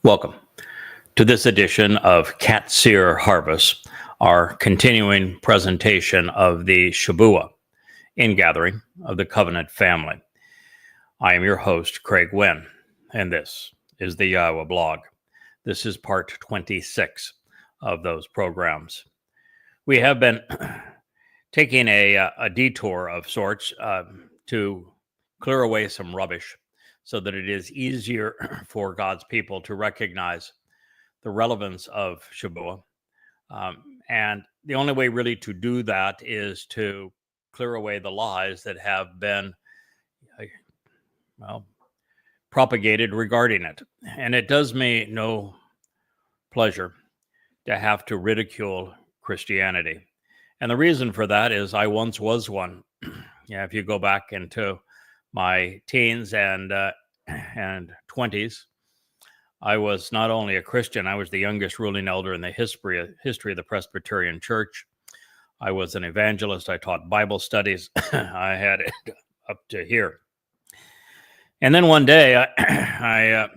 Welcome to this edition of Qatsyr-Harvest, our continuing presentation of the Shabuw'ah ingathering of the Covenant family. I am your host, Craig Winn, and this is the YAHOWAH blog. This is part 26 of those programs. We have been taking a detour of sorts to clear away some rubbish so that it is easier for God's people to recognize the relevance of Shabuw'ah. And the only way really to do that is to clear away the lies that have been, propagated regarding it. And it does me no pleasure to have to ridicule Christianity. And the reason for that is I once was one. If you go back into my teens and 20s, I was not only a Christian, I was the youngest ruling elder in the history of the Presbyterian Church. I was an evangelist. I taught Bible studies. I had it up to here. And then one day I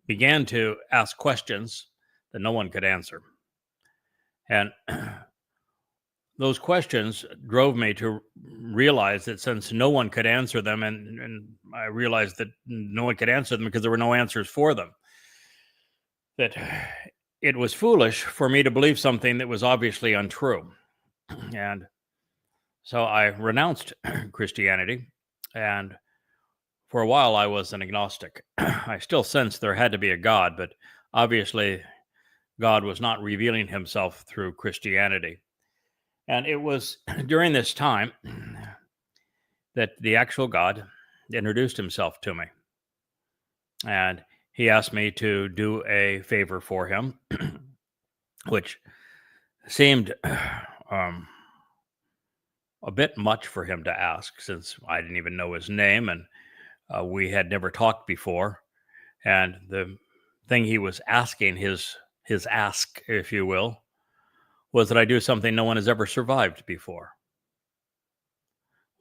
began to ask questions that no one could answer. And those questions drove me to realize that since no one could answer them, and I realized that no one could answer them because there were no answers for them, that it was foolish for me to believe something that was obviously untrue. And so I renounced Christianity, and for a while I was an agnostic. I still sensed there had to be a God, but obviously God was not revealing himself through Christianity. And it was during this time that the actual God introduced himself to me. And he asked me to do a favor for him, which seemed a bit much for him to ask, since I didn't even know his name and we had never talked before. And the thing he was asking, his ask, if you will, was that I do something no one has ever survived before,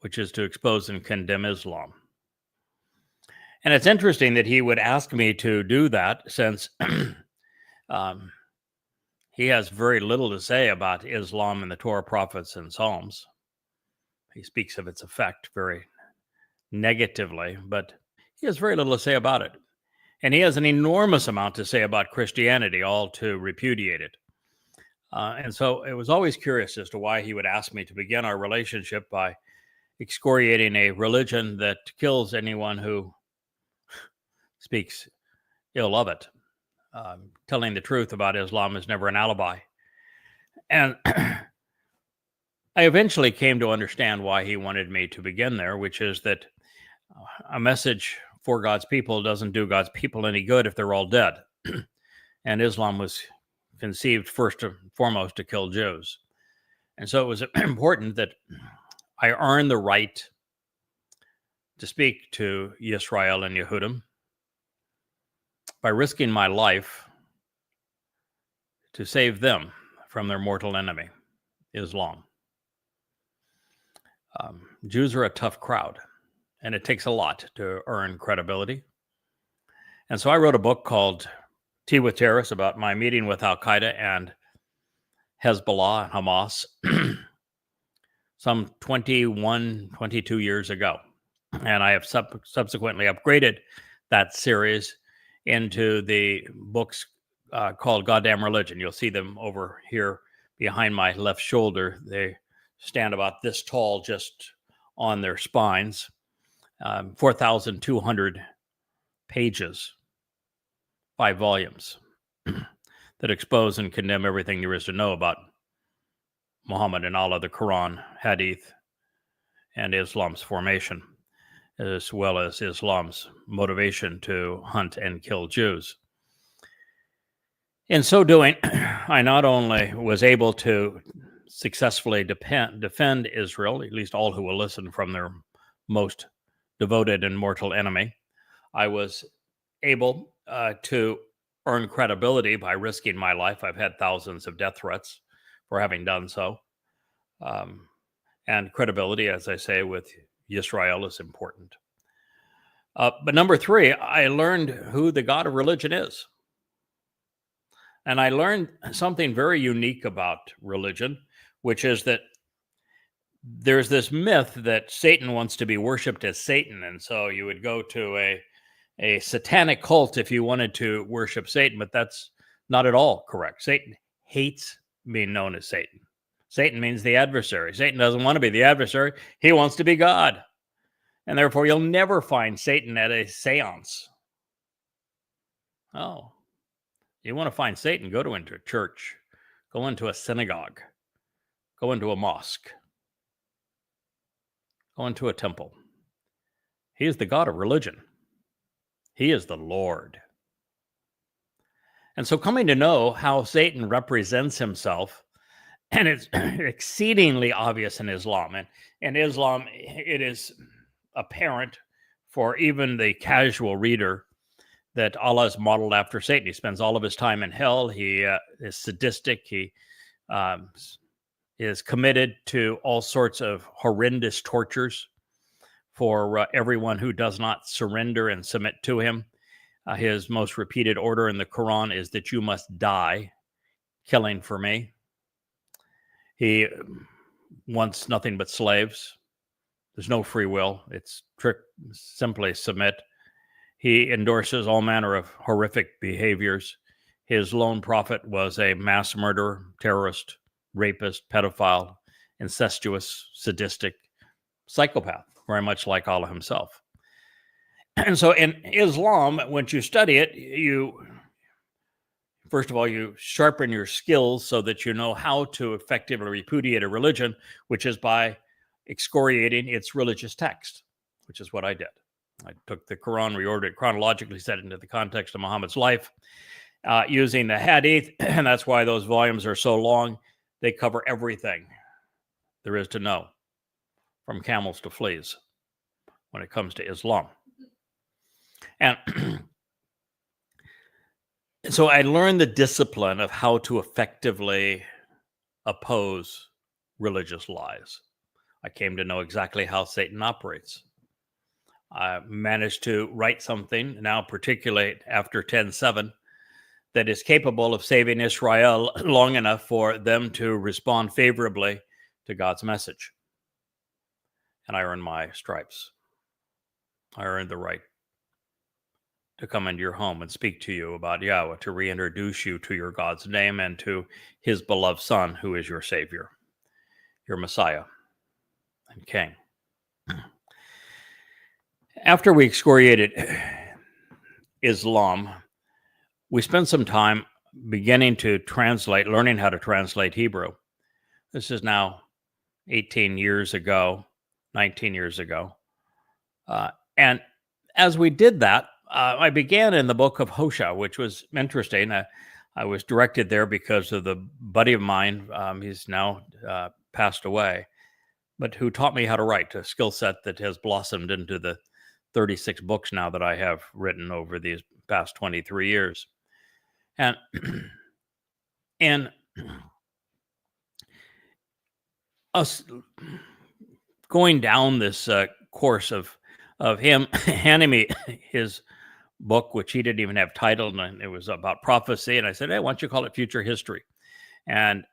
which is to expose and condemn Islam. And it's interesting that he would ask me to do that, since he has very little to say about Islam in the Torah, prophets, and Psalms. He speaks of its effect very negatively, but he has very little to say about it. And he has an enormous amount to say about Christianity, all to repudiate it. And so it was always curious as to why he would ask me to begin our relationship by excoriating a religion that kills anyone who speaks ill of it. Telling the truth about Islam is never an alibi. And I eventually came to understand why he wanted me to begin there, which is that a message for God's people doesn't do God's people any good if they're all dead. And Islam was conceived first and foremost to kill Jews. And so it was important that I earn the right to speak to Yisrael and Yehudim by risking my life to save them from their mortal enemy, Islam. Jews are a tough crowd, and it takes a lot to earn credibility. And so I wrote a book called Tea with Terrorists about my meeting with Al-Qaeda and Hezbollah and Hamas some 22 years ago. And I have subsequently upgraded that series into the books called Goddamn Religion. You'll see them over here behind my left shoulder. They stand about this tall just on their spines. 4,200 pages. 5 volumes that expose and condemn everything there is to know about Muhammad and Allah, the Quran, Hadith, and Islam's formation, as well as Islam's motivation to hunt and kill Jews. In so doing, I not only was able to successfully defend Israel, at least all who will listen, from their most devoted and mortal enemy, I was able to earn credibility by risking my life. I've had thousands of death threats for having done so. And credibility, as I say, with Yisrael is important. But number 3, I learned who the God of religion is. And I learned something very unique about religion, which is that there's this myth that Satan wants to be worshipped as Satan. And so you would go to a satanic cult if you wanted to worship Satan, but that's not at all correct. Satan hates being known as Satan. Satan means the adversary. Satan doesn't want to be the adversary. He wants to be God. And therefore, you'll never find Satan at a seance. Oh, you want to find Satan? Go into a church. Go into a synagogue. Go into a mosque. Go into a temple. He is the God of religion. He is the Lord. And so coming to know how Satan represents himself, and it's exceedingly obvious in Islam. And in Islam, it is apparent for even the casual reader that Allah is modeled after Satan. He spends all of his time in hell. He is sadistic. He is committed to all sorts of horrendous tortures for everyone who does not surrender and submit to him. His most repeated order in the Quran is that you must die killing for me. He wants nothing but slaves. There's no free will. It's simply submit. He endorses all manner of horrific behaviors. His lone prophet was a mass murderer, terrorist, rapist, pedophile, incestuous, sadistic psychopath, very much like Allah himself. And so in Islam, once you study it, first of all, you sharpen your skills so that you know how to effectively repudiate a religion, which is by excoriating its religious text, which is what I did. I took the Quran, reordered it chronologically, set it into the context of Muhammad's life, using the Hadith, and that's why those volumes are so long. They cover everything there is to know, from camels to fleas, when it comes to Islam. And so I learned the discipline of how to effectively oppose religious lies. I came to know exactly how Satan operates. I managed to write something, now particularly after 10:7, that is capable of saving Israel long enough for them to respond favorably to God's message. And I earned my stripes. I earned the right to come into your home and speak to you about Yahweh, to reintroduce you to your God's name and to his beloved Son, who is your Savior, your Messiah and King. After we excoriated Islam, we spent some time beginning to translate, learning how to translate Hebrew. This is now 18 years ago, 19 years ago. And as we did that, I began in the book of Hosea, which was interesting. I was directed there because of the buddy of mine, he's now passed away, but who taught me how to write, a skill set that has blossomed into the 36 books now that I have written over these past 23 years. And us going down this course of him handing me his book, which he didn't even have titled, and it was about prophecy. And I said, hey, why don't you call it Future History? And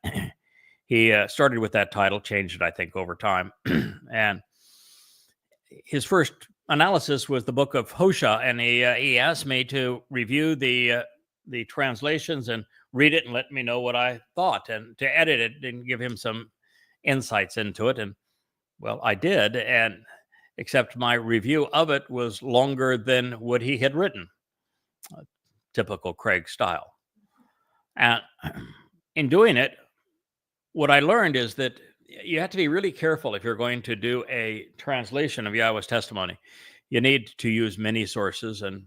he started with that title, changed it, I think, over time. And his first analysis was the book of Hosea, and he asked me to review the translations and read it and let me know what I thought, and to edit it and give him some insights into it. And well, I did, and except my review of it was longer than what he had written, typical Craig style. And in doing it, what I learned is that you have to be really careful if you're going to do a translation of Yahweh's testimony. You need to use many sources, and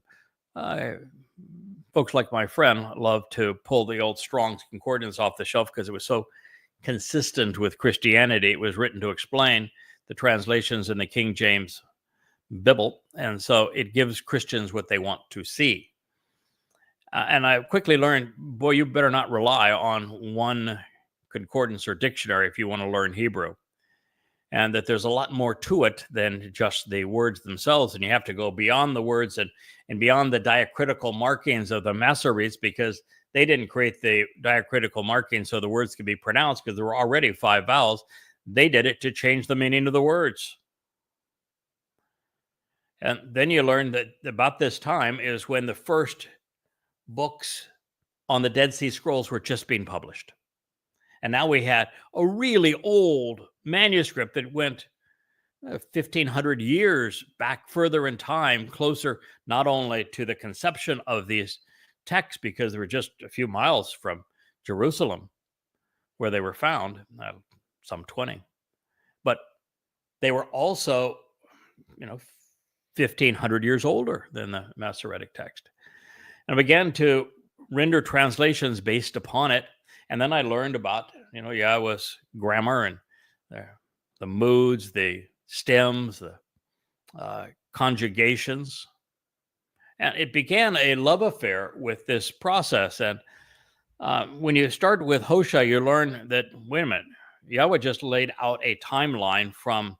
folks like my friend love to pull the old Strong's Concordance off the shelf because it was so consistent with Christianity. It was written to explain the translations in the King James Bible, and so it gives Christians what they want to see. And I quickly learned, boy, you better not rely on one concordance or dictionary if you want to learn Hebrew, and that there's a lot more to it than just the words themselves, and you have to go beyond the words and beyond the diacritical markings of the Masoretes, because They didn't create the diacritical marking so the words could be pronounced because there were already 5 vowels. They did it to change the meaning of the words. And then you learn that about this time is when the first books on the Dead Sea Scrolls were just being published. And now we had a really old manuscript that went 1,500 years back further in time, closer not only to the conception of these texts, because they were just a few miles from Jerusalem where they were found, some 20, but they were also, 1,500 years older than the Masoretic text. And I began to render translations based upon it. And then I learned about, Yahweh's grammar and the moods, the stems, the conjugations. And it began a love affair with this process. And when you start with Hosea, you learn that, wait a minute, Yahweh just laid out a timeline from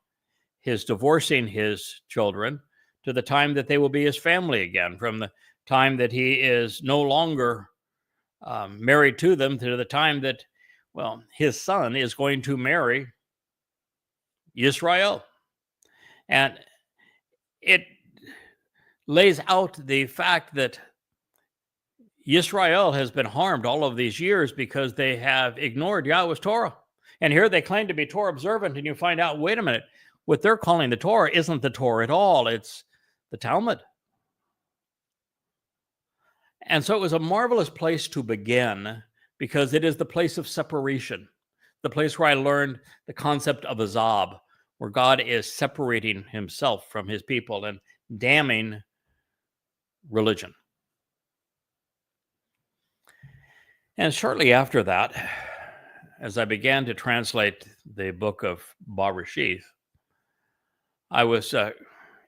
his divorcing his children to the time that they will be his family again, from the time that he is no longer married to them to the time that, his son is going to marry Israel. And it lays out the fact that Israel has been harmed all of these years because they have ignored Yahweh's Torah. And here they claim to be Torah observant, and you find out, wait a minute, what they're calling the Torah isn't the Torah at all. It's the Talmud. And so it was a marvelous place to begin because it is the place of separation, the place where I learned the concept of azab, where God is separating himself from his people and damning religion. And shortly after that, as I began to translate the book of Bereshith, I was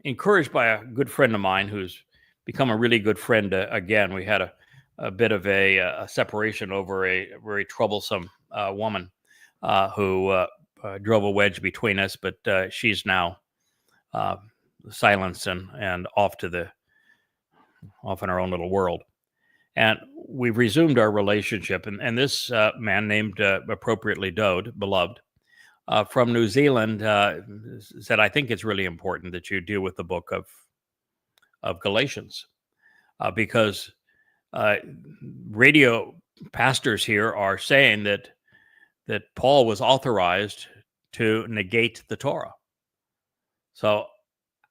encouraged by a good friend of mine who's become a really good friend again. We had a bit of a separation over a very troublesome woman who drove a wedge between us, but she's now silenced and off in our own little world. And we've resumed our relationship. And this man named appropriately Dode, beloved, from New Zealand, said, I think it's really important that you deal with the book of Galatians, because radio pastors here are saying that Paul was authorized to negate the Torah. So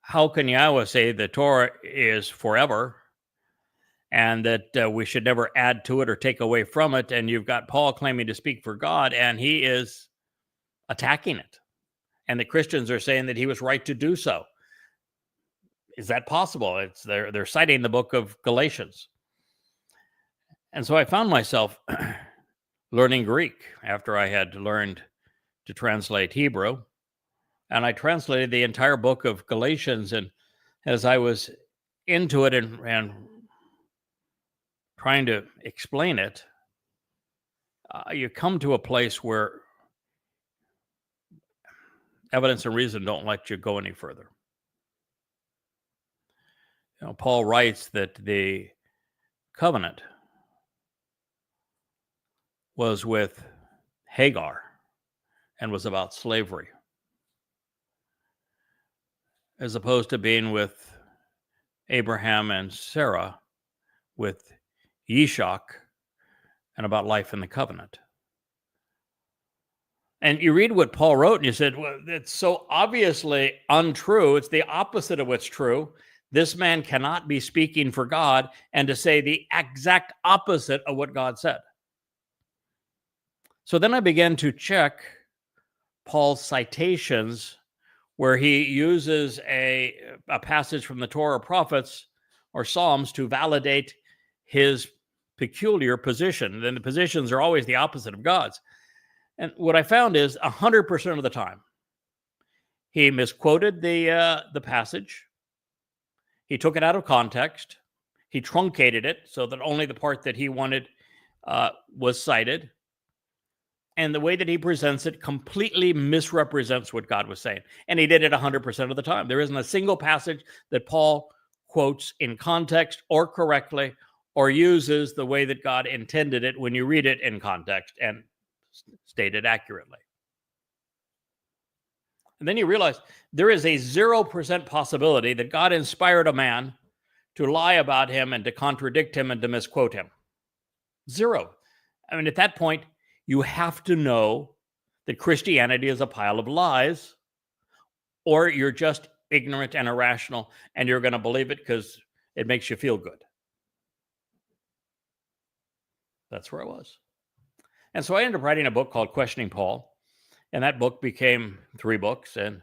how can Yahweh say the Torah is forever and that we should never add to it or take away from it? And you've got Paul claiming to speak for God, and he is attacking it. And the Christians are saying that he was right to do so. Is that possible? They're citing the book of Galatians. And so I found myself learning Greek after I had learned to translate Hebrew. And I translated the entire book of Galatians. And as I was into it and trying to explain it, you come to a place where evidence and reason don't let you go any further. Paul writes that the covenant was with Hagar and was about slavery, as opposed to being with Abraham and Sarah, with Yishak, and about life in the covenant. And you read what Paul wrote, and you said, well, it's so obviously untrue. It's the opposite of what's true. This man cannot be speaking for God and to say the exact opposite of what God said. So then I began to check Paul's citations where he uses a passage from the Torah prophets or Psalms to validate his peculiar position. Then the positions are always the opposite of God's. And what I found is 100% of the time, he misquoted the passage. He took it out of context. He truncated it so that only the part that he wanted was cited. And the way that he presents it completely misrepresents what God was saying. And he did it 100% of the time. There isn't a single passage that Paul quotes in context or correctly or uses the way that God intended it when you read it in context and state it accurately. And then you realize there is a 0% possibility that God inspired a man to lie about him and to contradict him and to misquote him. Zero. I mean, at that point, you have to know that Christianity is a pile of lies, or you're just ignorant and irrational, and you're going to believe it because it makes you feel good. That's where I was. And so I ended up writing a book called Questioning Paul, and that book became 3 books. And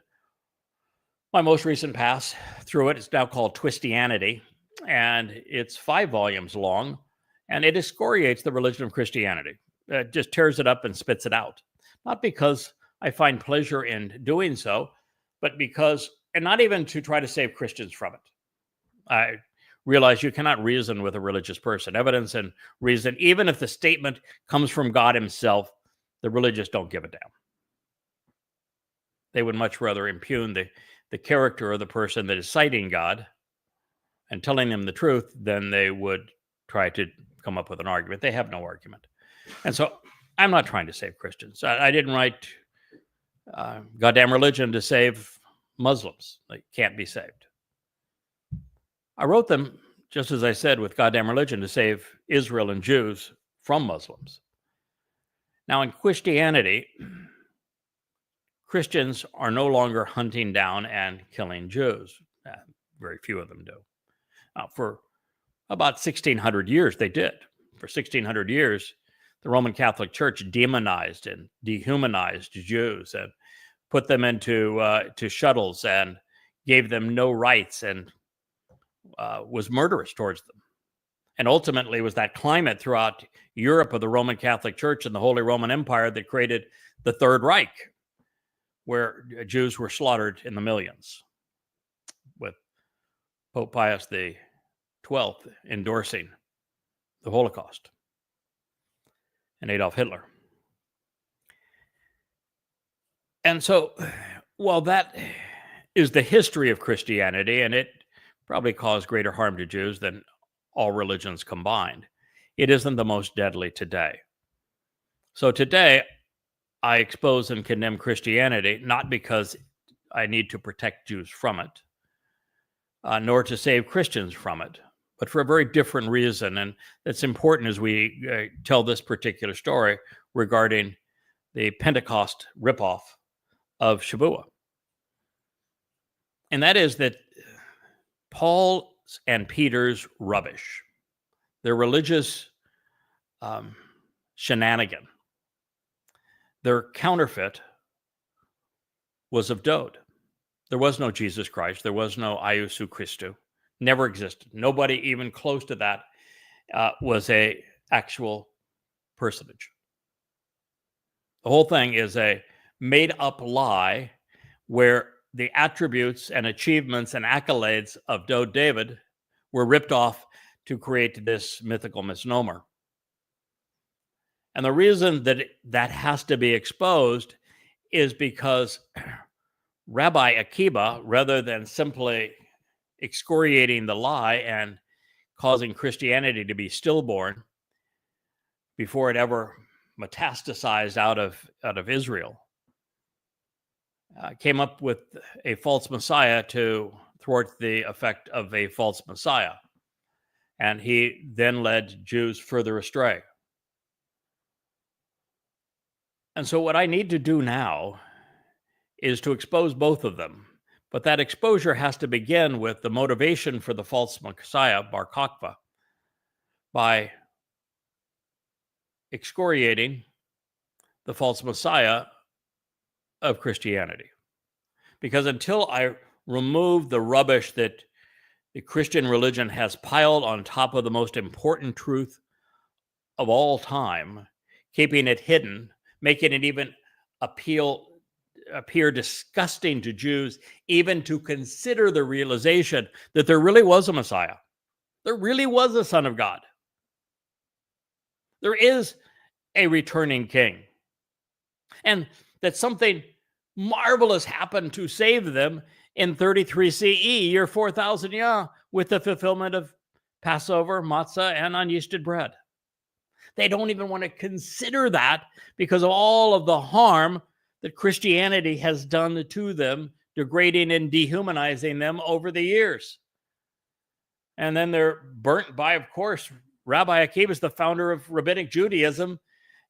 my most recent pass through it is now called Twistianity, and it's 5 volumes long, and it excoriates the religion of Christianity. It just tears it up and spits it out. Not because I find pleasure in doing so, but because, and not even to try to save Christians from it. I realize you cannot reason with a religious person. Evidence and reason, even if the statement comes from God himself, the religious don't give a damn. They would much rather impugn the character of the person that is citing God and telling them the truth than they would try to come up with an argument. They have no argument. And so I'm not trying to save Christians. I didn't write goddamn religion to save Muslims. They can't be saved. I wrote them, just as I said, with goddamn religion to save Israel and Jews from Muslims. Now, in Christianity, Christians are no longer hunting down and killing Jews. Very few of them do. For about 1,600 years, they did. For 1,600 years, the Roman Catholic Church demonized and dehumanized Jews and put them into to shuttles and gave them no rights and was murderous towards them. And ultimately, it was that climate throughout Europe of the Roman Catholic Church and the Holy Roman Empire that created the Third Reich, where Jews were slaughtered in the millions, with Pope Pius XII endorsing the Holocaust and Adolf Hitler. And so, while that is the history of Christianity, and it probably caused greater harm to Jews than all religions combined, it isn't the most deadly today. So today, I expose and condemn Christianity, not because I need to protect Jews from it, nor to save Christians from it, but for a very different reason. And it's important as we tell this particular story regarding the Pentecost ripoff of Shabuw'ah. And that is that Paul's and Peter's rubbish, their religious shenanigan, their counterfeit was of Dode. There was no Jesus Christ. There was no Iousu Christou. Never existed. Nobody even close to that was a actual personage. The whole thing is a made-up lie where the attributes and achievements and accolades of Dode David were ripped off to create this mythical misnomer. And the reason that that has to be exposed is because Rabbi Akiba, rather than simply excoriating the lie and causing Christianity to be stillborn before it ever metastasized out of Israel, came up with a false Messiah to thwart the effect of a false Messiah. And he then led Jews further astray. And so what I need to do now is to expose both of them. But that exposure has to begin with the motivation for the false Messiah, Bar Kokhba, by excoriating the false Messiah of Christianity. Because until I remove the rubbish that the Christian religion has piled on top of the most important truth of all time, keeping it hidden, making it even appear disgusting to Jews, even to consider the realization that there really was a Messiah. There really was a Son of God. There is a returning king. And that something marvelous happened to save them in 33 CE, year 4000 Yah, with the fulfillment of Passover, matzah, and unyeasted bread. They don't even want to consider that because of all of the harm that Christianity has done to them, degrading and dehumanizing them over the years. And then they're burnt by, of course, Rabbi Akiva is the founder of Rabbinic Judaism,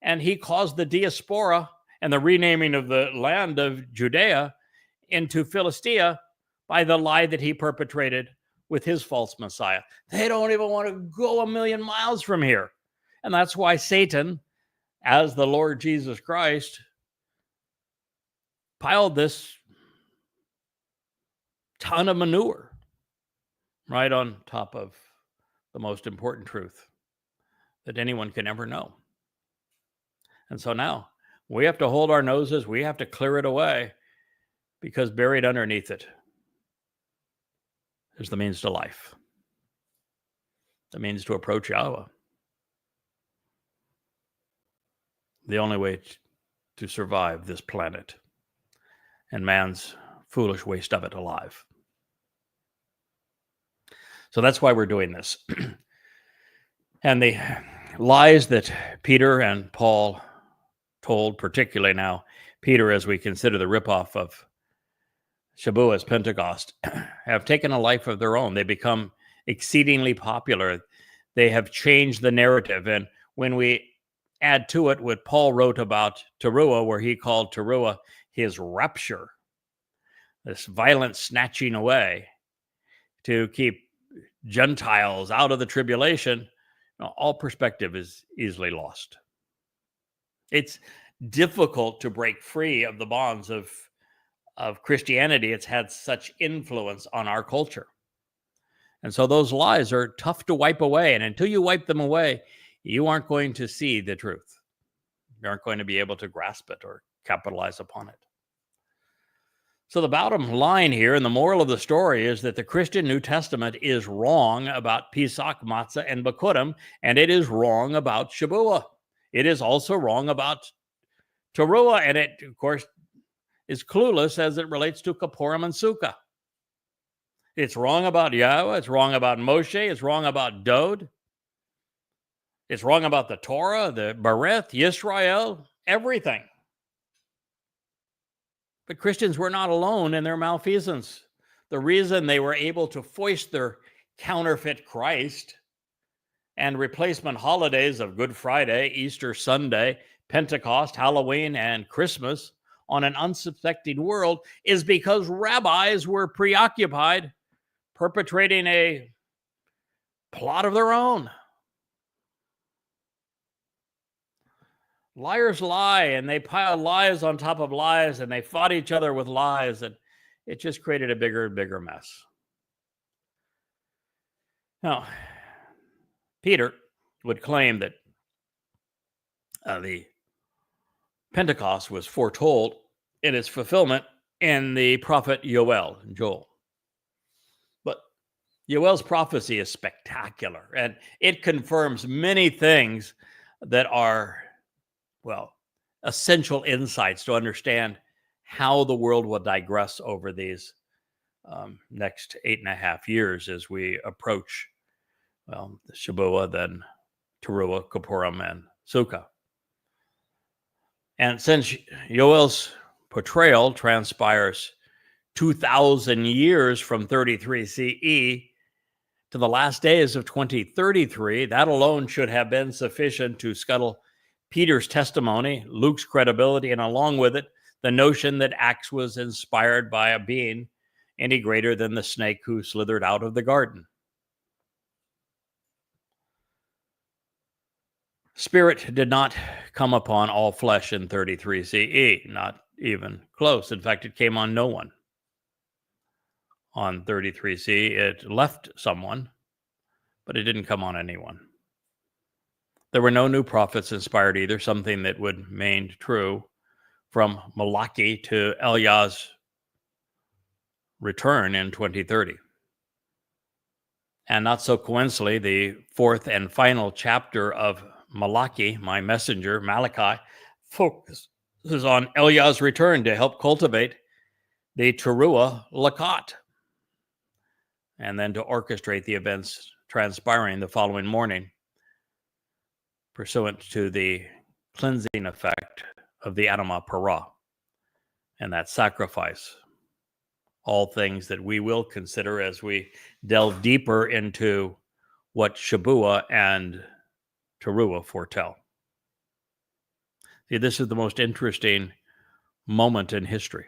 and he caused the diaspora and the renaming of the land of Judea into Philistia by the lie that he perpetrated with his false Messiah. They don't even want to go a million miles from here. And that's why Satan, as the Lord Jesus Christ, piled this ton of manure right on top of the most important truth that anyone can ever know. And so now we have to hold our noses, we have to clear it away, because buried underneath it is the means to life, the means to approach Yahowah, the only way to survive this planet and man's foolish waste of it alive. So that's why we're doing this. And the lies that Peter and Paul told, particularly now, Peter, as we consider the ripoff of Shabuw'ah's Pentecost, have taken a life of their own. They become exceedingly popular. They have changed the narrative. And when we add to it what Paul wrote about Towrah, where he called Towrah his rapture, this violent snatching away to keep Gentiles out of the tribulation, all perspective is easily lost. It's difficult to break free of the bonds of Christianity. It's had such influence on our culture. And so those lies are tough to wipe away. And until you wipe them away, you aren't going to see the truth. You aren't going to be able to grasp it or capitalize upon it. So the bottom line here and the moral of the story is that the Christian New Testament is wrong about Pesach, Matzah, and Bikurim, and it is wrong about Shabuw'ah. It is also wrong about Towrah, and it, of course, is clueless as it relates to Kippurim and Sukkah. It's wrong about Yahowah. It's wrong about Moshe. It's wrong about Dod. It's wrong about the Torah, the Bereth, Yisrael, everything. But Christians were not alone in their malfeasance. The reason they were able to foist their counterfeit Christ and replacement holidays of Good Friday, Easter Sunday, Pentecost, Halloween, and Christmas on an unsuspecting world is because rabbis were preoccupied perpetrating a plot of their own. Liars lie, and they pile lies on top of lies, and they fought each other with lies, and it just created a bigger and bigger mess. Now, Peter would claim that the Pentecost was foretold in its fulfillment in the prophet Joel. But Joel's prophecy is spectacular, and it confirms many things that are, well, essential insights to understand how the world will digress over these next 8.5 years as we approach, well, the Shabuw'ah, then Towrah, Kippurim, and Sukkah. And since Joel's portrayal transpires 2,000 years from 33 CE to the last days of 2033, that alone should have been sufficient to scuttle Peter's testimony, Luke's credibility, and along with it, the notion that Acts was inspired by a being any greater than the snake who slithered out of the garden. Spirit did not come upon all flesh in 33 CE, not even close. In fact, it came on no one. On 33 CE, it left someone, but it didn't come on anyone. There were no new prophets inspired either, something that would remain true from Malachi to Eliah's return in 2030. And not so coincidentally, the fourth and final chapter of Malachi, my messenger, Malachi, focuses on Eliah's return to help cultivate the Teruah Lakat, and then to orchestrate the events transpiring the following morning, pursuant to the cleansing effect of the Adamah Parah and that sacrifice. All things that we will consider as we delve deeper into what Shabuw'ah and Towrah foretell. See, this is the most interesting moment in history.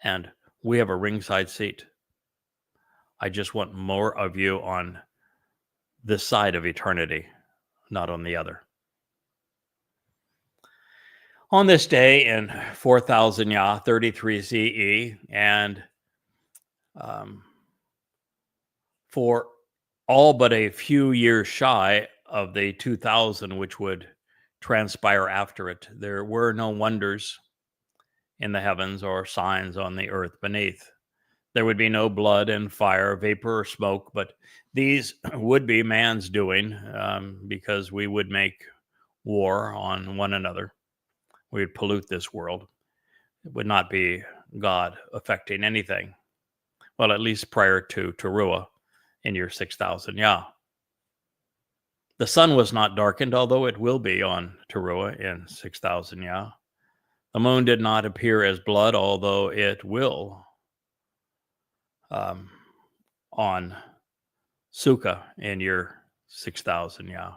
And we have a ringside seat. I just want more of you on this side of eternity, not on the other. On this day in 4000 Yah, 33 CE, and for all but a few years shy of the 2000, which would transpire after it, there were no wonders in the heavens or signs on the earth beneath. There would be no blood and fire, vapor or smoke, but these would be man's doing, because we would make war on one another. We would pollute this world. It would not be God affecting anything. Well, at least prior to Towrah in year 6000 Yah. The sun was not darkened, although it will be on Towrah in 6000 Yah. The moon did not appear as blood, although it will on Sukkah in year 6000 Yah.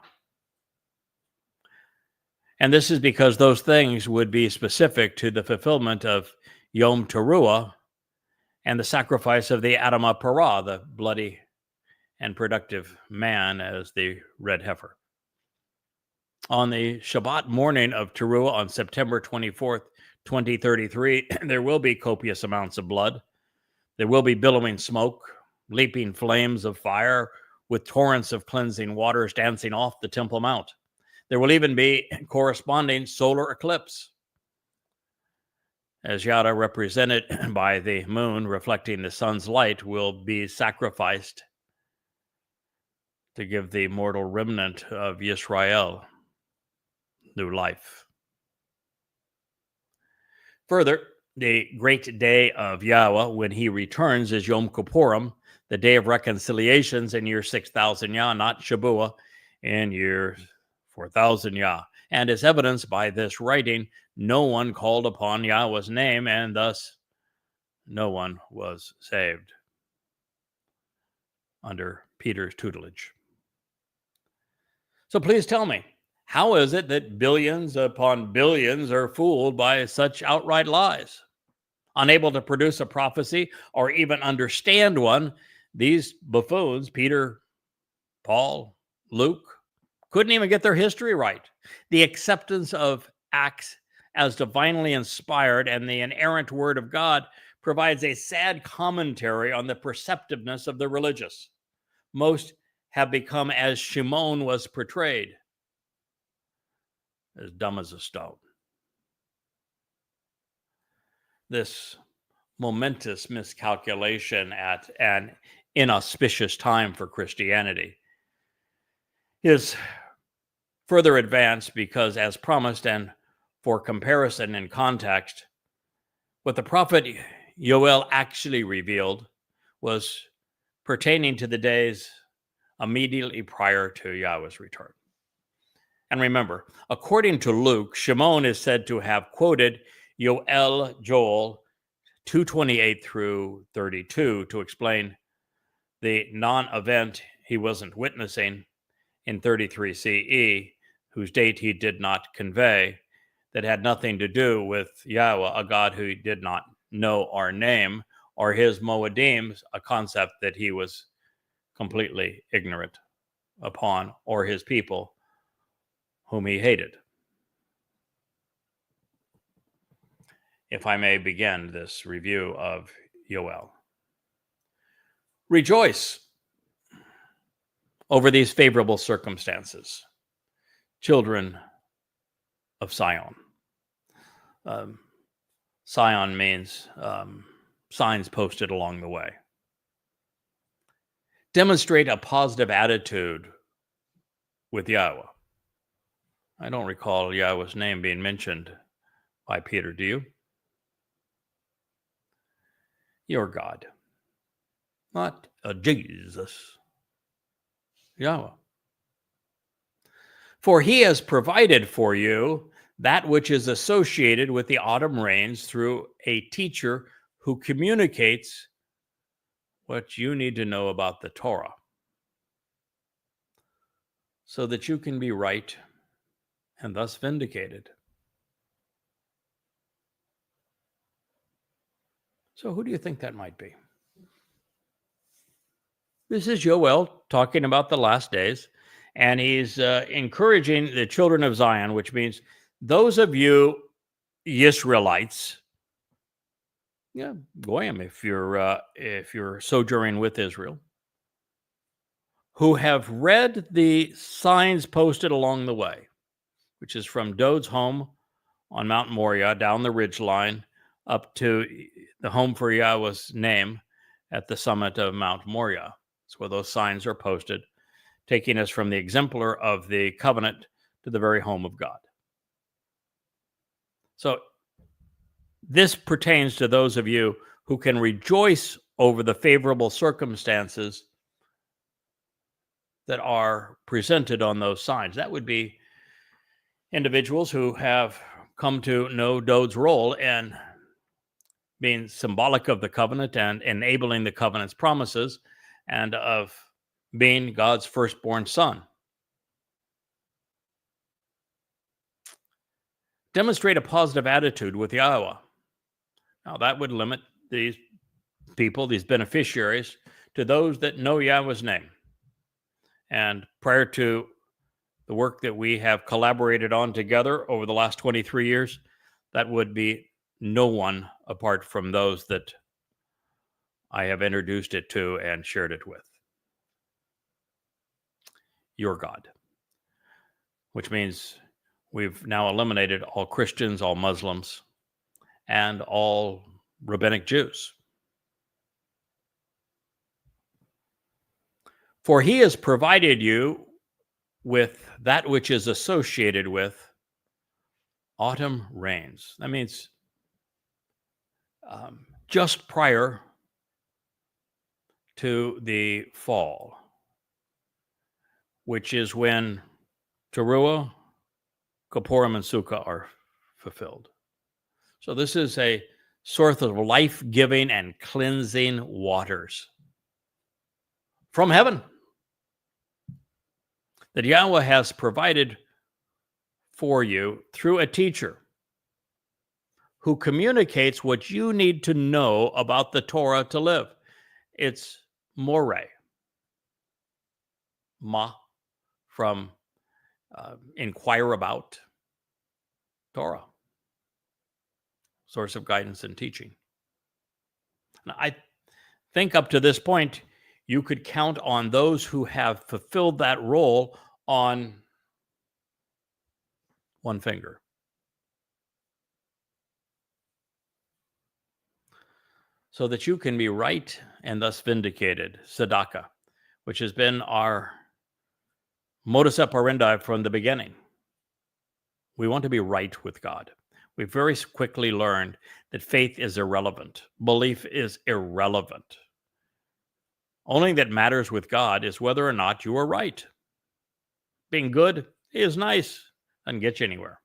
And this is because those things would be specific to the fulfillment of Yom Teruah and the sacrifice of the Adamah Parah, the bloody and productive man, as the red heifer. On the Shabbat morning of Teruah on September 24th, 2033, there will be copious amounts of blood. There will be billowing smoke, leaping flames of fire, with torrents of cleansing waters dancing off the Temple Mount. There will even be corresponding solar eclipse, as Yada, represented by the moon reflecting the sun's light, will be sacrificed to give the mortal remnant of Yisrael new life. Further, the great day of Yahweh, when he returns, is Yom Kippurim, the day of reconciliations in year 6000 Yah, not Shabuw'ah in year 4000 Yah. And as evidenced by this writing, no one called upon Yahweh's name, and thus no one was saved under Peter's tutelage. So please tell me, how is it that billions upon billions are fooled by such outright lies? Unable to produce a prophecy or even understand one, these buffoons, Peter, Paul, Luke, couldn't even get their history right. The acceptance of Acts as divinely inspired and the inerrant word of God provides a sad commentary on the perceptiveness of the religious. Most have become as Shimon was portrayed, as dumb as a stone. This momentous miscalculation at an inauspicious time for Christianity is further advanced because, as promised and for comparison and context, what the prophet Yoel actually revealed was pertaining to the days immediately prior to Yahweh's return. And remember, according to Luke, Shimon is said to have quoted Joel 2:28 through 32 to explain the non-event he wasn't witnessing in 33 CE, whose date he did not convey, that had nothing to do with Yahweh, a God who did not know or name, or his Moedim, a concept that he was completely ignorant upon, or his people, whom he hated. If I may begin this review of Yoel. Rejoice over these favorable circumstances, children of Sion. Sion means signs posted along the way. Demonstrate a positive attitude with Yahweh. I don't recall Yahweh's name being mentioned by Peter, do you? Your God, not a Jesus, Yahowah. For he has provided for you that which is associated with the autumn rains through a teacher who communicates what you need to know about the Torah, so that you can be right and thus vindicated. So who do you think that might be? This is Joel talking about the last days, and he's encouraging the children of Zion, which means those of you Israelites, yeah, goyim, if you're sojourning with Israel, who have read the signs posted along the way, which is from Dod's home on Mount Moriah down the ridge line up to the home for Yahweh's name at the summit of Mount Moriah. That's where those signs are posted, taking us from the exemplar of the covenant to the very home of God. So this pertains to those of you who can rejoice over the favorable circumstances that are presented on those signs. That would be individuals who have come to know Dod's role in being symbolic of the covenant and enabling the covenant's promises, and of being God's firstborn son. Demonstrate a positive attitude with Yahowah. Now, that would limit these people, these beneficiaries, to those that know Yahweh's name. And prior to the work that we have collaborated on together over the last 23 years, that would be no one apart from those that I have introduced it to and shared it with. Your God. Which means we've now eliminated all Christians, all Muslims, and all rabbinic Jews. For he has provided you with that which is associated with autumn rains. That means just prior to the fall, which is when Teruah, Kippurim, and Sukkah are fulfilled. So this is a source of life-giving and cleansing waters from heaven that Yahweh has provided for you through a teacher who communicates what you need to know about the Torah to live. It's Moreh. Ma, from inquire about. Torah, source of guidance and teaching. Now, I think up to this point, you could count on those who have fulfilled that role on one finger. So that you can be right and thus vindicated. Tzedakah, which has been our modus operandi from the beginning. We want to be right with God. We very quickly learned that faith is irrelevant. Belief is irrelevant. Only that matters with God is whether or not you are right. Being good is nice, doesn't get you anywhere.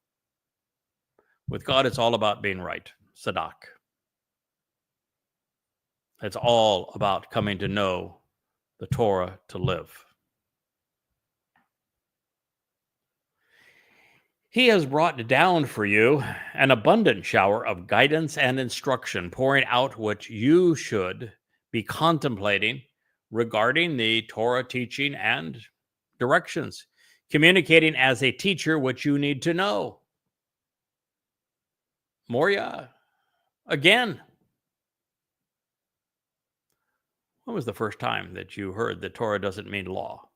With God, it's all about being right. Sadak. It's all about coming to know the Torah to live. He has brought down for you an abundant shower of guidance and instruction, pouring out what you should be contemplating regarding the Torah teaching and directions, communicating as a teacher what you need to know. Moriah, again. When was the first time that you heard that Torah doesn't mean law?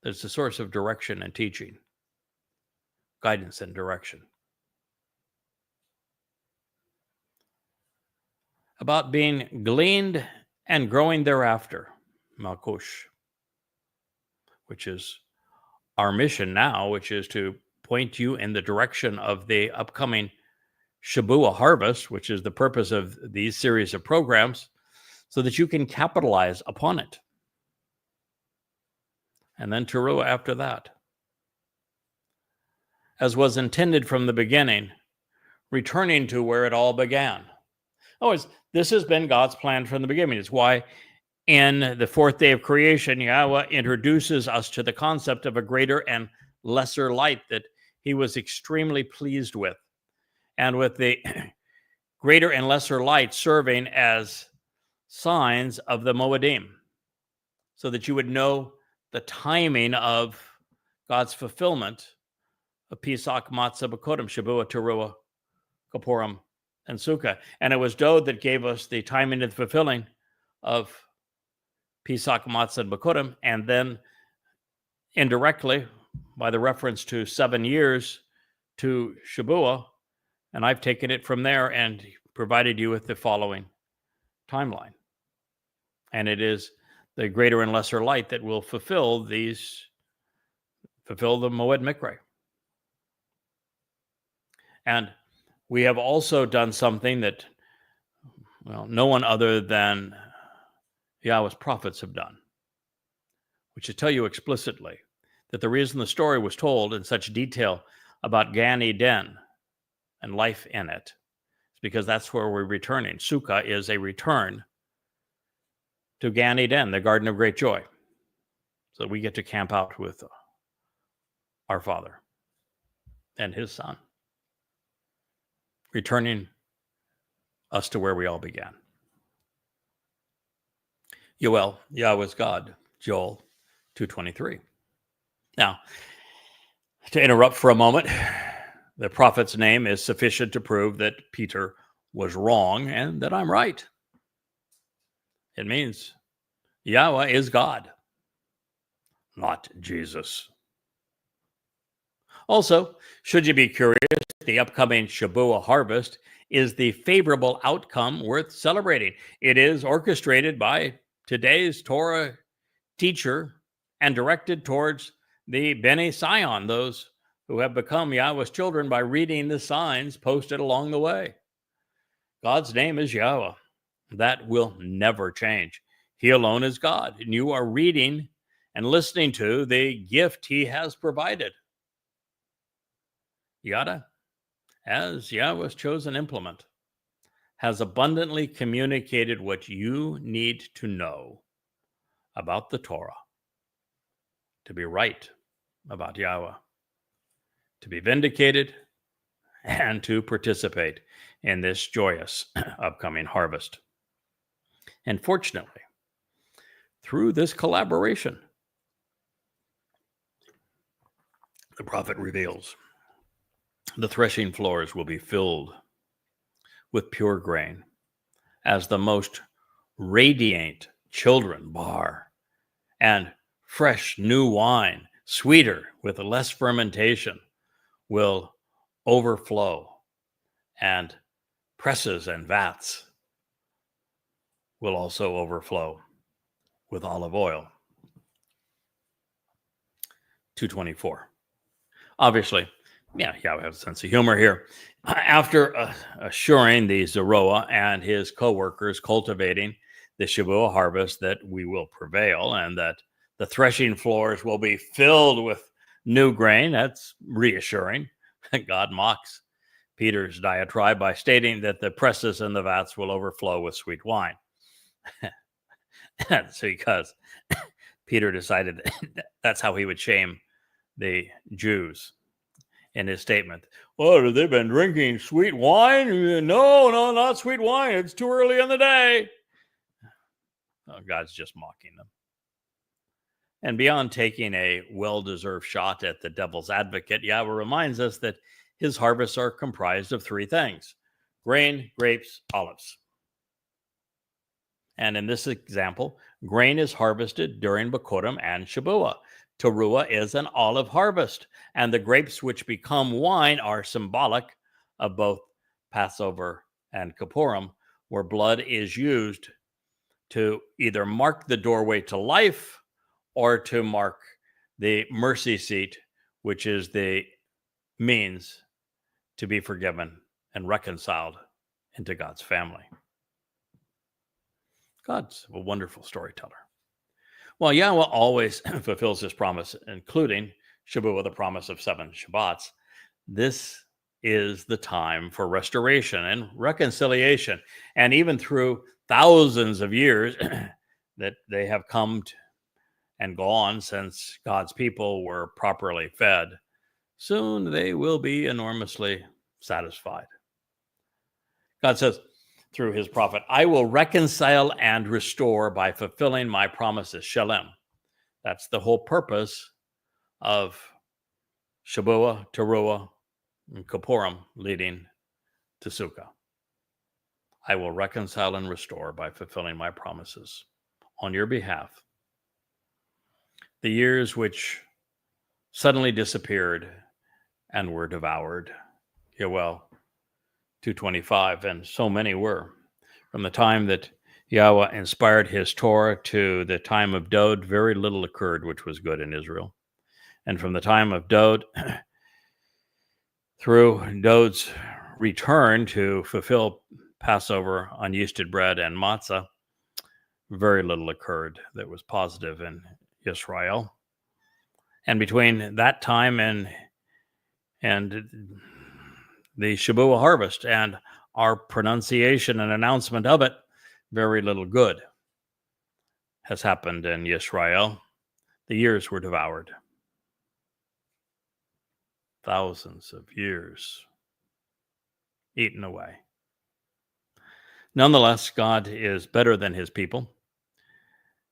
It's a source of direction and teaching, guidance and direction. About being gleaned and growing thereafter, Malkush, which is our mission now, which is to point you in the direction of the upcoming Shabuw'ah harvest, which is the purpose of these series of programs, so that you can capitalize upon it. and then Towrah after that. As was intended from the beginning, returning to where it all began. This has been God's plan from the beginning. It's why in the fourth day of creation, Yahweh introduces us to the concept of a greater and lesser light that he was extremely pleased with. And with the greater and lesser light serving as signs of the Moedim, so that you would know the timing of God's fulfillment of Pesach, Matzah, B'Kodim, Shabuw'ah, Towrah, Kippurim, and Sukkah. And it was Dod that gave us the timing and fulfilling of Pesach, Matzah, and B'Kodim, and then indirectly, by the reference to 7 years to Shabuw'ah, and I've taken it from there and provided you with the following timeline. And it is the greater and lesser light that will fulfill the Moed Mikra. And we have also done something that, no one other than Yahweh's prophets have done, which is tell you explicitly that the reason the story was told in such detail about Gan Eden and life in it is because that's where we're returning. Sukkah is a return to Gan Eden, the Garden of Great Joy. So we get to camp out with our Father and his Son, returning us to where we all began. Yoel, Yahweh's God, Joel 2:23. Now, to interrupt for a moment, the prophet's name is sufficient to prove that Peter was wrong and that I'm right. It means Yahweh is God, not Jesus. Also, should you be curious, the upcoming Shabuw'ah harvest is the favorable outcome worth celebrating. It is orchestrated by today's Torah teacher and directed towards the Bnei Sion, those who have become Yahweh's children by reading the signs posted along the way. God's name is Yahweh. That will never change. He alone is God, and you are reading and listening to the gift he has provided. Yada, as Yahweh's chosen implement, has abundantly communicated what you need to know about the Torah, to be right about Yahweh, to be vindicated, and to participate in this joyous upcoming harvest. And fortunately, through this collaboration, the prophet reveals the threshing floors will be filled with pure grain, as the most radiant children bar, and fresh new wine, sweeter with less fermentation, will overflow, and presses and vats will also overflow with olive oil. 2:24. Obviously, Yahweh has a sense of humor here. After assuring the Zerah and his co-workers cultivating the Shabuw'ah harvest that we will prevail and that the threshing floors will be filled with new grain, that's reassuring. God mocks Peter's diatribe by stating that the presses and the vats will overflow with sweet wine. That's because Peter decided that's how he would shame the Jews in his statement. Well, have they been drinking sweet wine? No, not sweet wine. It's too early in the day. God's just mocking them. And beyond taking a well-deserved shot at the devil's advocate, Yahweh reminds us that his harvests are comprised of three things: grain, grapes, olives. And in this example, grain is harvested during B'Kodim and Shabuw'ah. Towrah is an olive harvest, and the grapes which become wine are symbolic of both Passover and Kippurim, where blood is used to either mark the doorway to life or to mark the mercy seat, which is the means to be forgiven and reconciled into God's family. God's a wonderful storyteller. Well, Yahweh always fulfills his promise, including Shabuw'ah, the promise of 7 Shabbats. This is the time for restoration and reconciliation. And even through thousands of years that they have come and gone since God's people were properly fed, soon they will be enormously satisfied. God says through his prophet, I will reconcile and restore by fulfilling my promises. Shalem. That's the whole purpose of Shabuw'ah, Towrah, and Kippurim leading to Sukkah. I will reconcile and restore by fulfilling my promises on your behalf. The years which suddenly disappeared and were devoured. Yoel 2:25, and so many were. From the time that Yahweh inspired his Torah to the time of Dod, very little occurred which was good in Israel. And from the time of Dod through Dod's return to fulfill Passover, unyeasted bread, and matzah, very little occurred that was positive in Israel. And between that time and the Shabuw'ah harvest and our pronunciation and announcement of it, very little good has happened in Israel. The years were devoured. Thousands of years eaten away. Nonetheless, God is better than his people,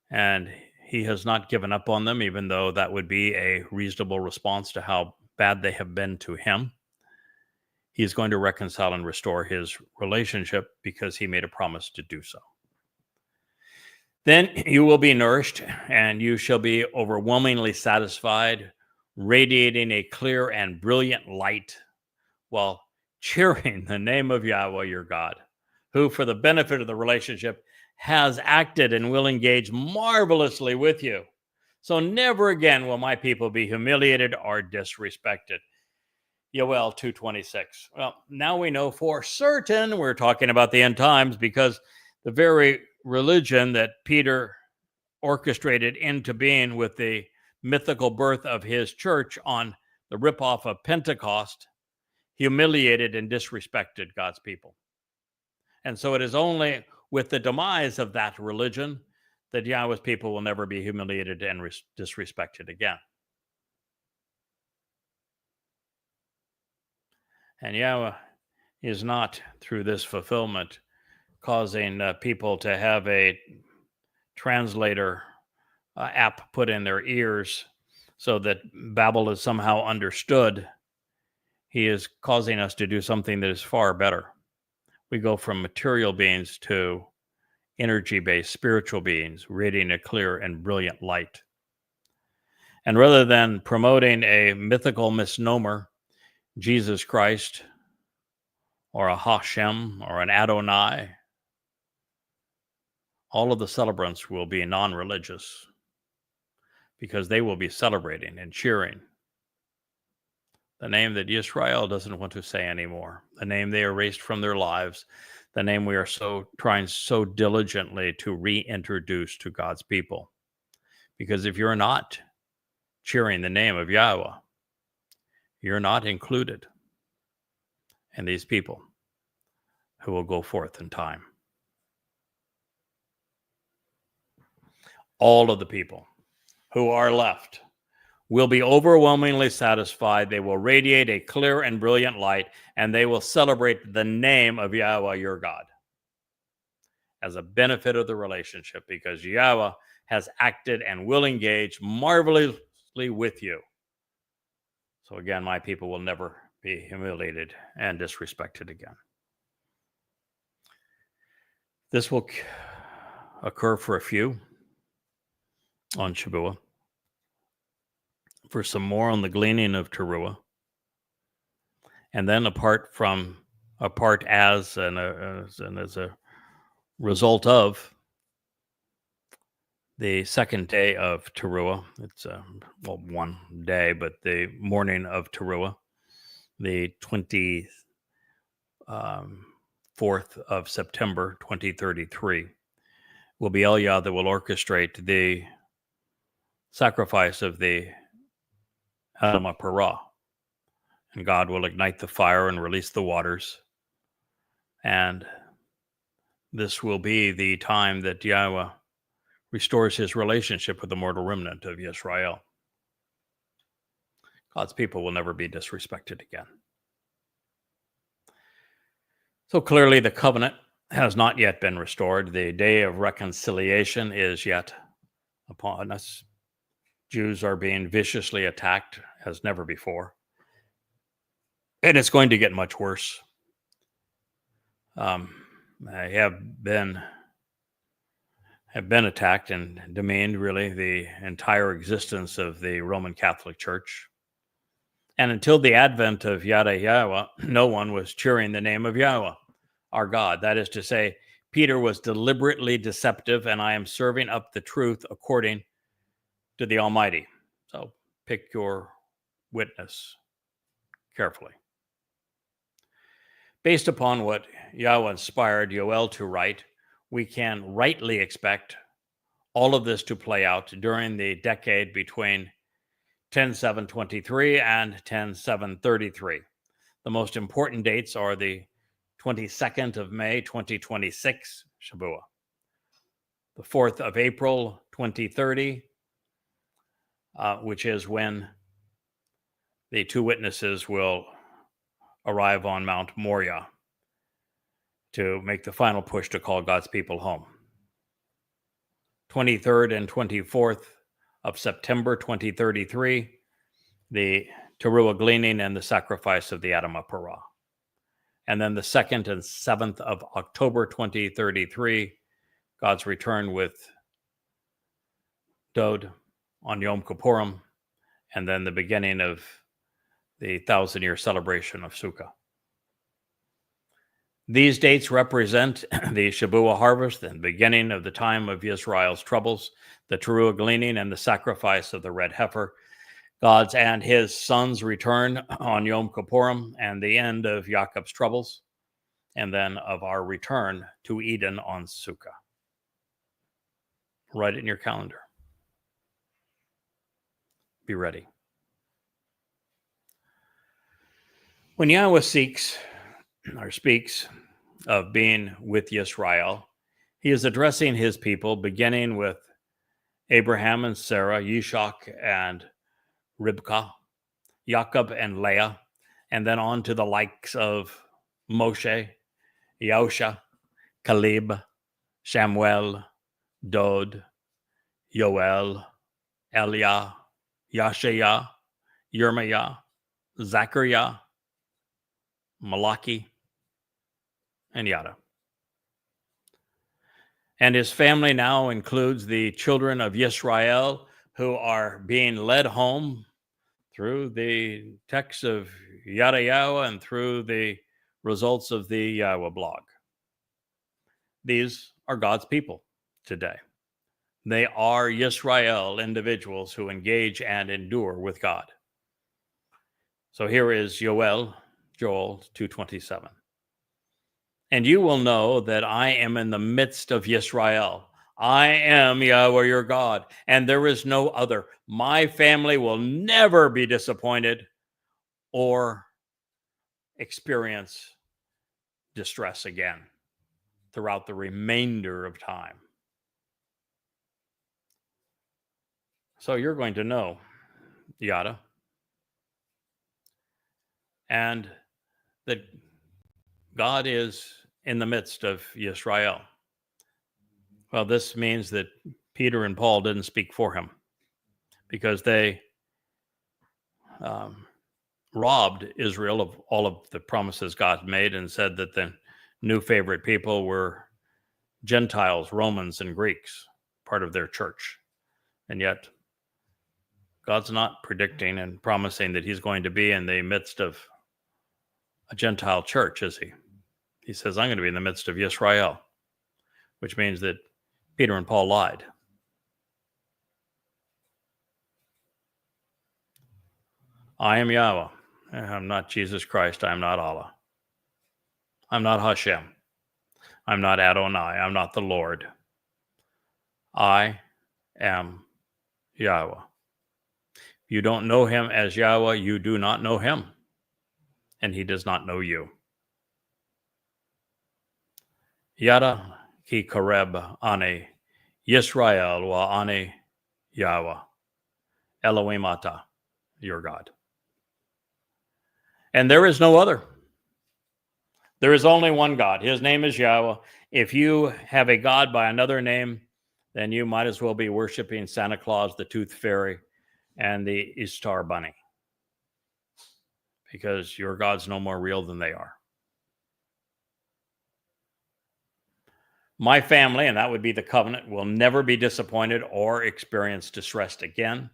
and he has not given up on them, even though that would be a reasonable response to how bad they have been to him. He's going to reconcile and restore his relationship because he made a promise to do so. Then you will be nourished, and you shall be overwhelmingly satisfied, radiating a clear and brilliant light while cheering the name of Yahweh your God, who, for the benefit of the relationship, has acted and will engage marvelously with you. So never again will my people be humiliated or disrespected. Yoel 2:26. Well, now we know for certain we're talking about the end times, because the very religion that Peter orchestrated into being with the mythical birth of his church on the ripoff of Pentecost humiliated and disrespected God's people. And so it is only with the demise of that religion that Yahweh's people will never be humiliated and disrespected again. And Yahweh is not, through this fulfillment, causing people to have a translator app put in their ears so that Babel is somehow understood. He is causing us to do something that is far better. We go from material beings to energy-based spiritual beings, radiating a clear and brilliant light. And rather than promoting a mythical misnomer, Jesus Christ, or a Hashem, or an Adonai, all of the celebrants will be non-religious, because they will be celebrating and cheering the name that Israel doesn't want to say anymore, the name they erased from their lives, the name we are trying so diligently to reintroduce to God's people. Because if you're not cheering the name of Yahweh, you're not included in these people who will go forth in time. All of the people who are left will be overwhelmingly satisfied. They will radiate a clear and brilliant light, and they will celebrate the name of Yahweh your God as a benefit of the relationship, because Yahweh has acted and will engage marvelously with you. So again, my people will never be humiliated and disrespected again. This will occur for a few on Shabuw'ah, for some more on the gleaning of Teruah, and then apart as a result of the second day of Teruah. It's one day, but the morning of Teruah, the 24th of September 2033, will be Eliah that will orchestrate the sacrifice of the Adamah Parah. And God will ignite the fire and release the waters. And this will be the time that Yahweh restores his relationship with the mortal remnant of Yisrael. God's people will never be disrespected again. So clearly the covenant has not yet been restored. The day of reconciliation is yet upon us. Jews are being viciously attacked as never before. And it's going to get much worse. I have been attacked and demeaned, really, the entire existence of the Roman Catholic Church. And until the advent of Yada Yahowah, no one was cheering the name of Yahweh, our God. That is to say, Peter was deliberately deceptive, and I am serving up the truth according to the Almighty. So pick your witness carefully. Based upon what Yahweh inspired Yoel to write, we can rightly expect all of this to play out during the decade between 10:723 and 10:733. The most important dates are the 22nd of May, 2026, Shabuw'ah, the 4th of April, 2030, which is when the two witnesses will arrive on Mount Moriah to make the final push to call God's people home. 23rd and 24th of September 2033, the Teruah gleaning and the sacrifice of the Adamah Parah. And then the 2nd and 7th of October 2033, God's return with Dod on Yom Kippurim, and then the beginning of the 1,000-year celebration of Sukkah. These dates represent the Shabuw'ah harvest and the beginning of the time of Israel's troubles, the Teruah gleaning and the sacrifice of the red heifer, God's and his son's return on Yom Kippurim, and the end of Yaakov's troubles, and then of our return to Eden on Sukkah. Write it in your calendar. Be ready. When Yahweh speaks of being with Yisrael, he is addressing his people, beginning with Abraham and Sarah, Yishak and Ribkah, Jacob and Leah, and then on to the likes of Moshe, Yahusha, Caleb, Shamuel, Dod, Yoel, Eliah, Yashaya, Yirmiah, Zachariah, Malachi, and Yada. And his family now includes the children of Yisrael who are being led home through the text of Yada Yahowah and through the results of the Yahweh blog. These are God's people today. They are Yisrael individuals who engage and endure with God. So here is Joel 2:27. And you will know that I am in the midst of Yisrael. I am Yahweh your God, and there is no other. My family will never be disappointed or experience distress again throughout the remainder of time. So you're going to know Yada, and that God is in the midst of Yisrael. Well, this means that Peter and Paul didn't speak for him because they robbed Israel of all of the promises God made and said that the new favorite people were Gentiles, Romans, and Greeks, part of their church. And yet, God's not predicting and promising that he's going to be in the midst of a Gentile church, is he? He says, I'm going to be in the midst of Yisrael, which means that Peter and Paul lied. I am Yahweh. I'm not Jesus Christ. I'm not Allah. I'm not Hashem. I'm not Adonai. I'm not the Lord. I am Yahowah. If you don't know him as Yahowah, you do not know him, and he does not know you. Yada ki kareb ane Yisrael wa ane Yahowah Elohim ata, your God. And there is no other. There is only one God. His name is Yahowah. If you have a God by another name, then you might as well be worshiping Santa Claus, the Tooth Fairy, and the Easter Bunny, because your God's no more real than they are. My family, and that would be the covenant, will never be disappointed or experience distress again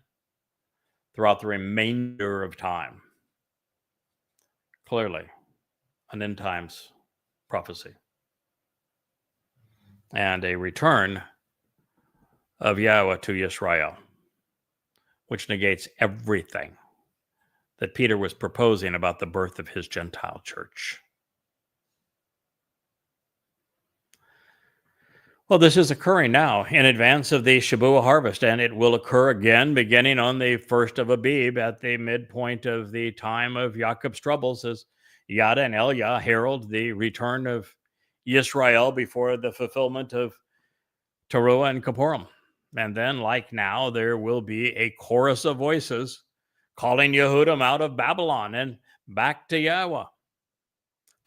throughout the remainder of time. Clearly, an end times prophecy. And a return of Yahowah to Israel, which negates everything that Peter was proposing about the birth of his Gentile church. Well, this is occurring now in advance of the Shabuw'ah harvest, and it will occur again beginning on the 1st of Abib at the midpoint of the time of Jacob's troubles, as Yada and Elia herald the return of Israel before the fulfillment of Towrah and Kippurim. And then, like now, there will be a chorus of voices calling Yehudim out of Babylon and back to Yahowah.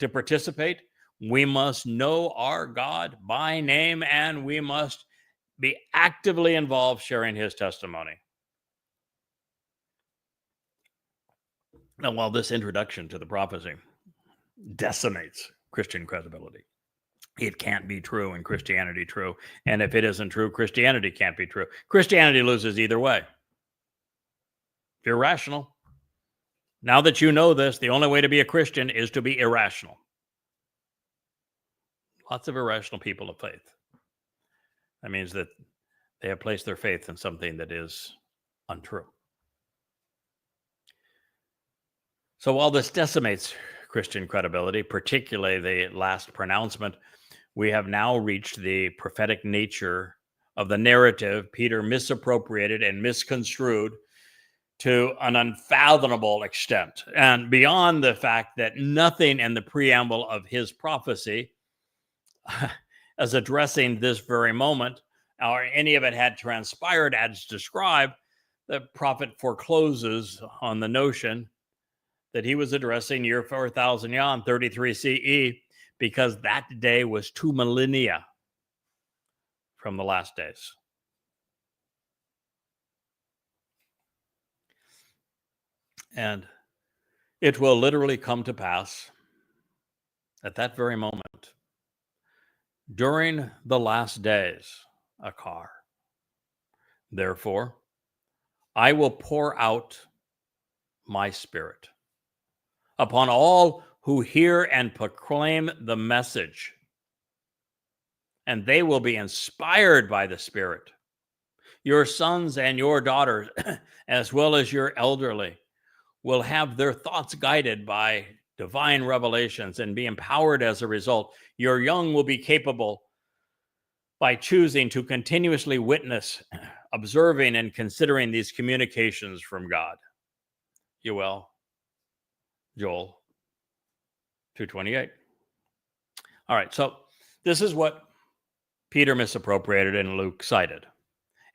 To participate, we must know our God by name, and we must be actively involved sharing his testimony. Now, while this introduction to the prophecy decimates Christian credibility, it can't be true and Christianity true. And if it isn't true, Christianity can't be true. Christianity loses either way. You're irrational. Now that you know this, the only way to be a Christian is to be irrational. Lots of irrational people of faith. That means that they have placed their faith in something that is untrue. So while this decimates Christian credibility, particularly the last pronouncement, we have now reached the prophetic nature of the narrative Peter misappropriated and misconstrued to an unfathomable extent. And beyond the fact that nothing in the preamble of his prophecy as addressing this very moment, or any of it had transpired as described, the prophet forecloses on the notion that he was addressing year 4000 Yah 33 CE, because that day was 2 millennia from the last days. And it will literally come to pass at that very moment, during the last days, Akar. Therefore, I will pour out my spirit upon all who hear and proclaim the message, and they will be inspired by the Spirit. Your sons and your daughters, as well as your elderly, will have their thoughts guided by divine revelations and be empowered as a result. Your young will be capable by choosing to continuously witness, observing, and considering these communications from God. Joel 2:28. All right, so this is what Peter misappropriated and Luke cited.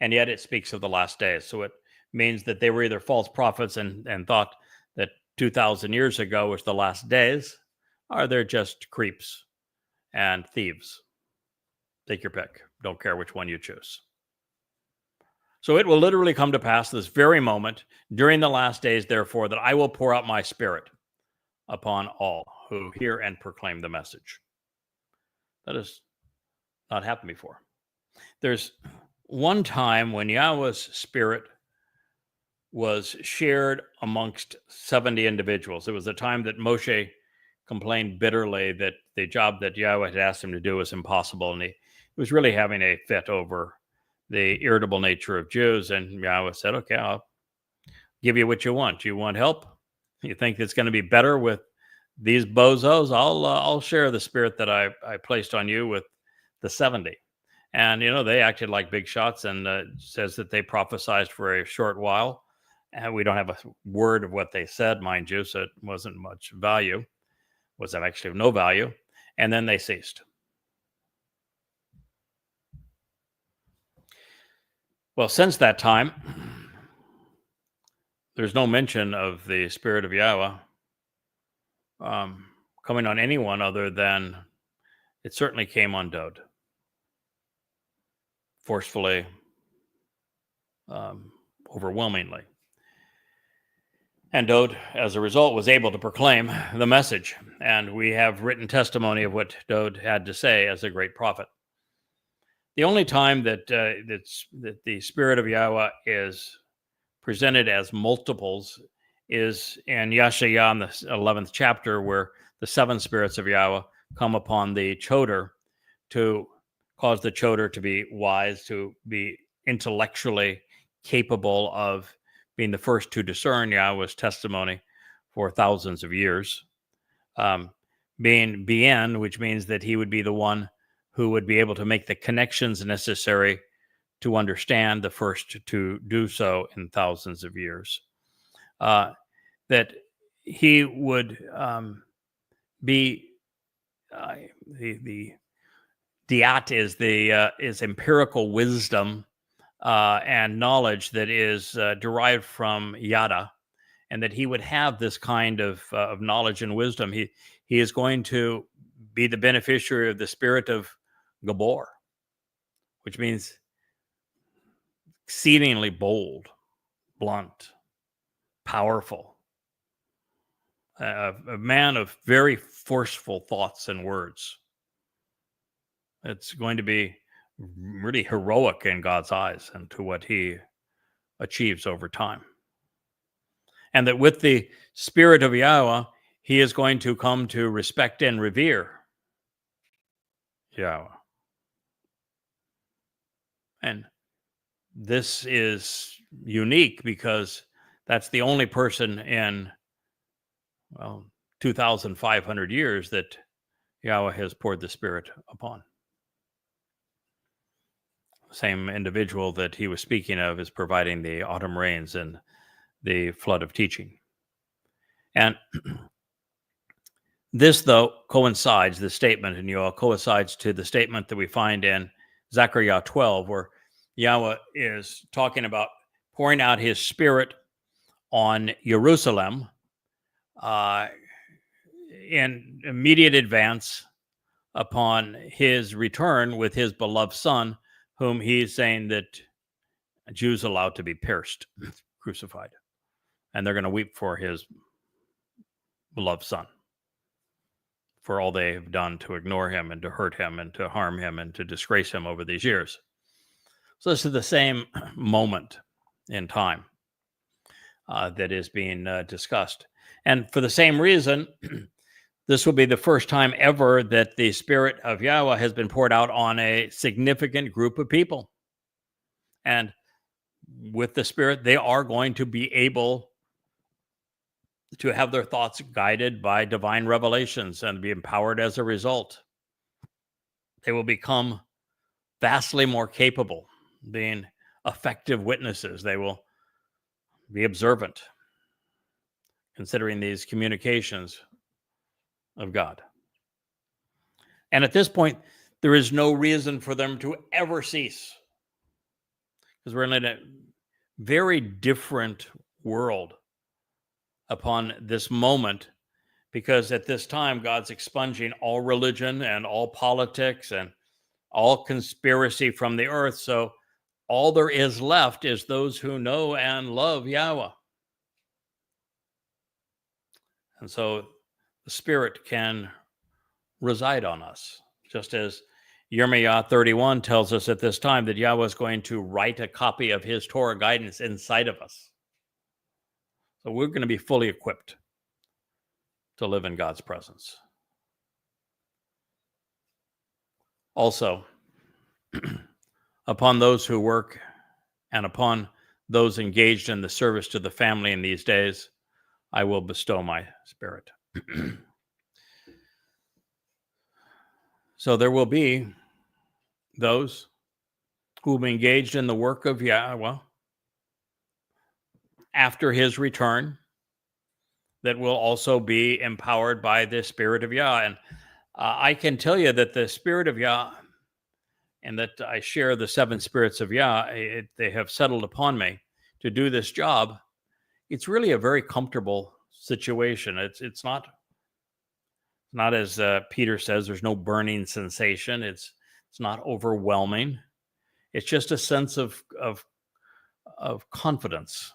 And yet it speaks of the last days. So it means that they were either false prophets and thought that 2,000 years ago was the last days, or they're just creeps and thieves. Take your pick. Don't care which one you choose. So it will literally come to pass this very moment, during the last days, therefore, that I will pour out my spirit upon all who hear and proclaim the message. That has not happened before. There's one time when Yahweh's spirit was shared amongst 70 individuals. It was the time that Moshe complained bitterly that the job that Yahweh had asked him to do was impossible, and he was really having a fit over the irritable nature of Jews. And Yahweh said, okay, I'll give you what you want. You want help? You think it's going to be better with these bozos? I'll share the spirit that I placed on you with the 70. And, they acted like big shots, and says that they prophesied for a short while. And we don't have a word of what they said, mind you, so it wasn't much value. Was actually of no value. And then they ceased. Well, since that time, there's no mention of the Spirit of Yahweh coming on anyone other than it certainly came on Dowd. Forcefully, overwhelmingly. And Dowd, as a result, was able to proclaim the message. And we have written testimony of what Dowd had to say as a great prophet. The only time that the Spirit of Yahweh is presented as multiples is in Yashayah in the 11th chapter, where the 7 spirits of Yahweh come upon the Choder to cause the Choder to be wise, to be intellectually capable of being the first to discern Yahweh's testimony for thousands of years. Being Bien, which means that he would be the one who would be able to make the connections necessary to understand, the first to do so in thousands of years. That he would be the diat is empirical wisdom and knowledge that is derived from Yada, and that he would have this kind of knowledge and wisdom. He is going to be the beneficiary of the spirit of Gabor, which means exceedingly bold, blunt, powerful, a man of very forceful thoughts and words. It's going to be really heroic in God's eyes and to what he achieves over time. And that with the Spirit of Yahweh, he is going to come to respect and revere Yahweh. And this is unique because that's the only person in, 2,500 years that Yahweh has poured the Spirit upon. Same individual that he was speaking of is providing the autumn rains and the flood of teaching. And this, though, coincides, the statement in Yoel coincides to the statement that we find in Zechariah 12, where Yahweh is talking about pouring out his Spirit on Jerusalem in immediate advance upon his return with his beloved Son, whom he's saying that Jews allowed to be pierced, crucified. And they're going to weep for his beloved Son, for all they have done to ignore him and to hurt him and to harm him and to disgrace him over these years. So this is the same moment in time that is being discussed. And for the same reason, this will be the first time ever that the Spirit of Yahweh has been poured out on a significant group of people. And with the Spirit, they are going to be able to have their thoughts guided by divine revelations and be empowered as a result. They will become vastly more capable, being effective witnesses. They will be observant, considering these communications of God. And at this point, there is no reason for them to ever cease, because we're in a very different world upon this moment, because at this time, God's expunging all religion and all politics and all conspiracy from the earth. So all there is left is those who know and love Yahweh. And so the Spirit can reside on us, just as Yirmiyah 31 tells us at this time that Yahweh is going to write a copy of his Torah guidance inside of us. So we're going to be fully equipped to live in God's presence. Also, upon those who work and upon those engaged in the service to the family in these days, I will bestow my Spirit. So there will be those who will be engaged in the work of Yahweh after his return, that will also be empowered by the Spirit of Yah. And I can tell you that the Spirit of Yah, and that I share the 7 spirits of Yah, they have settled upon me to do this job. It's really a very comfortable situation. It's not as Peter says, there's no burning sensation. It's not overwhelming. It's just a sense of confidence,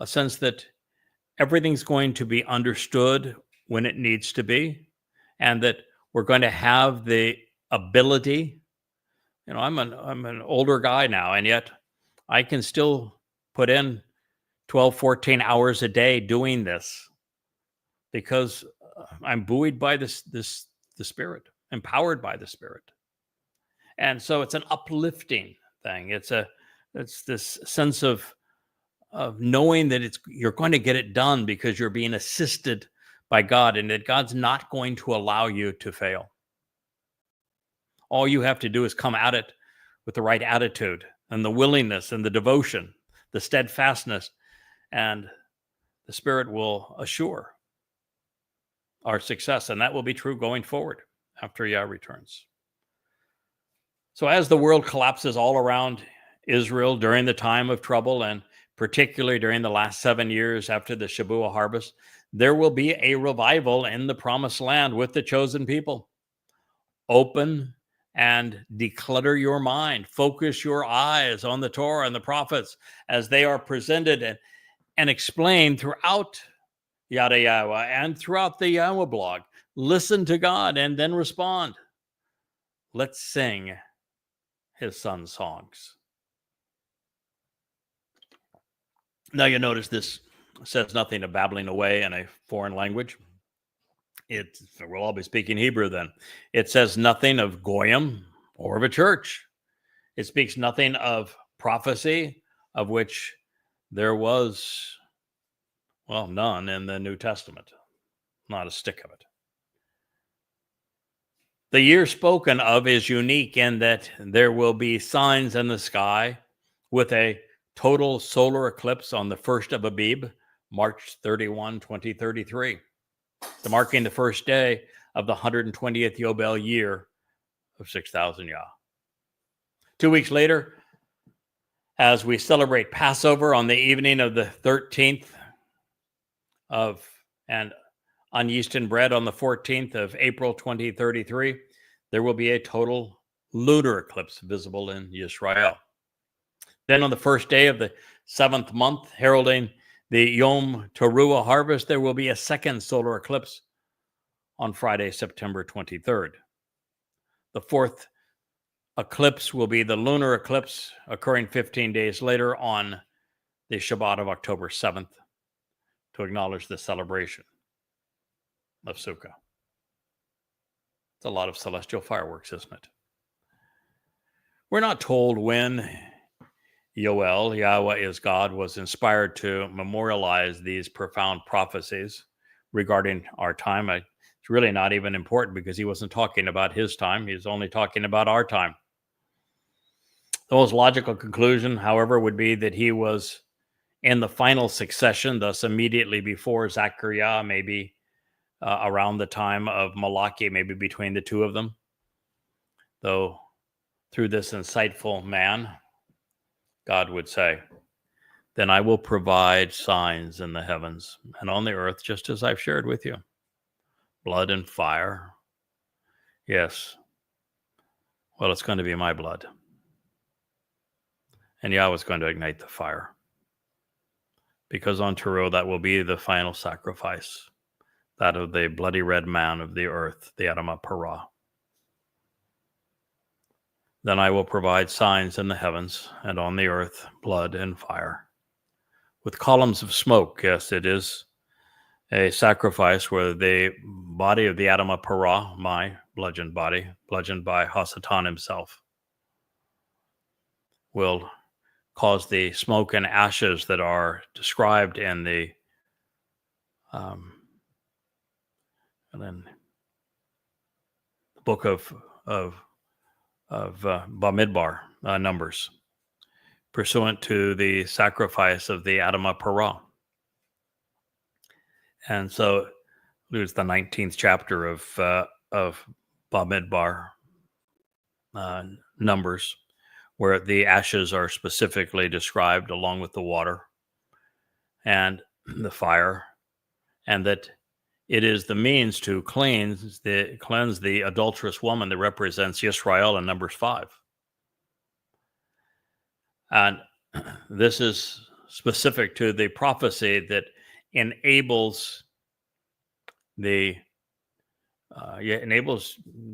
a sense that everything's going to be understood when it needs to be, and that we're going to have the ability. I'm an older guy now, and yet I can still put in 12, 14 hours a day doing this because I'm buoyed by the Spirit, empowered by the Spirit. And so it's an uplifting thing. It's this sense of knowing that you're going to get it done because you're being assisted by God, and that God's not going to allow you to fail. All you have to do is come at it with the right attitude and the willingness and the devotion, the steadfastness, and the Spirit will assure our success. And that will be true going forward after Yah returns. So as the world collapses all around Israel during the time of trouble, and particularly during the last 7 years after the Shabuw'ah harvest, there will be a revival in the promised land with the chosen people. Open and declutter your mind. Focus your eyes on the Torah and the prophets as they are presented and explained throughout Yada Yahowah and throughout the Yahowah blog. Listen to God and then respond. Let's sing his son's songs. Now you notice this says nothing of babbling away in a foreign language. We'll all be speaking Hebrew then. It says nothing of Goyim or of a church. It speaks nothing of prophecy, of which there was, none in the New Testament. Not a stick of it. The year spoken of is unique in that there will be signs in the sky with a total solar eclipse on the 1st of Abib, March 31, 2033, marking the first day of the 120th Yobel year of 6,000 Yah. 2 weeks later, as we celebrate Passover on the evening of the 13th and unyeasted bread on the 14th of April 2033, there will be a total lunar eclipse visible in Israel. Then on the first day of the 7th month, heralding the Yom Towrah harvest, there will be a second solar eclipse on Friday, September 23rd. The fourth eclipse will be the lunar eclipse, occurring 15 days later on the Shabat of October 7th, to acknowledge the celebration of Sukkah. It's a lot of celestial fireworks, isn't it? We're not told when Yoel, Yahweh is God, was inspired to memorialize these profound prophecies regarding our time. It's really not even important because he wasn't talking about his time. He's only talking about our time. The most logical conclusion, however, would be that he was in the final succession, thus immediately before Zechariah, maybe around the time of Malachi, maybe between the two of them. Though through this insightful man, God would say, then I will provide signs in the heavens and on the earth, just as I've shared with you. Blood and fire. Yes. Well, it's going to be my blood. And Yahweh's going to ignite the fire. Because on Towrah, that will be the final sacrifice. That of the bloody red man of the earth, the Adamah Parah. Then I will provide signs in the heavens and on the earth, blood and fire. With columns of smoke, yes, it is a sacrifice where the body of the Adamah Parah, my bludgeoned body, bludgeoned by Hasatan himself, will cause the smoke and ashes that are described in the book of Bamidbar, numbers, pursuant to the sacrifice of the Adamah Parah. And so there's the 19th chapter of Bamidbar, Numbers, where the ashes are specifically described along with the water and the fire, and that it is the means to cleanse the adulterous woman that represents Yisrael in Numbers 5. And this is specific to the prophecy that enables the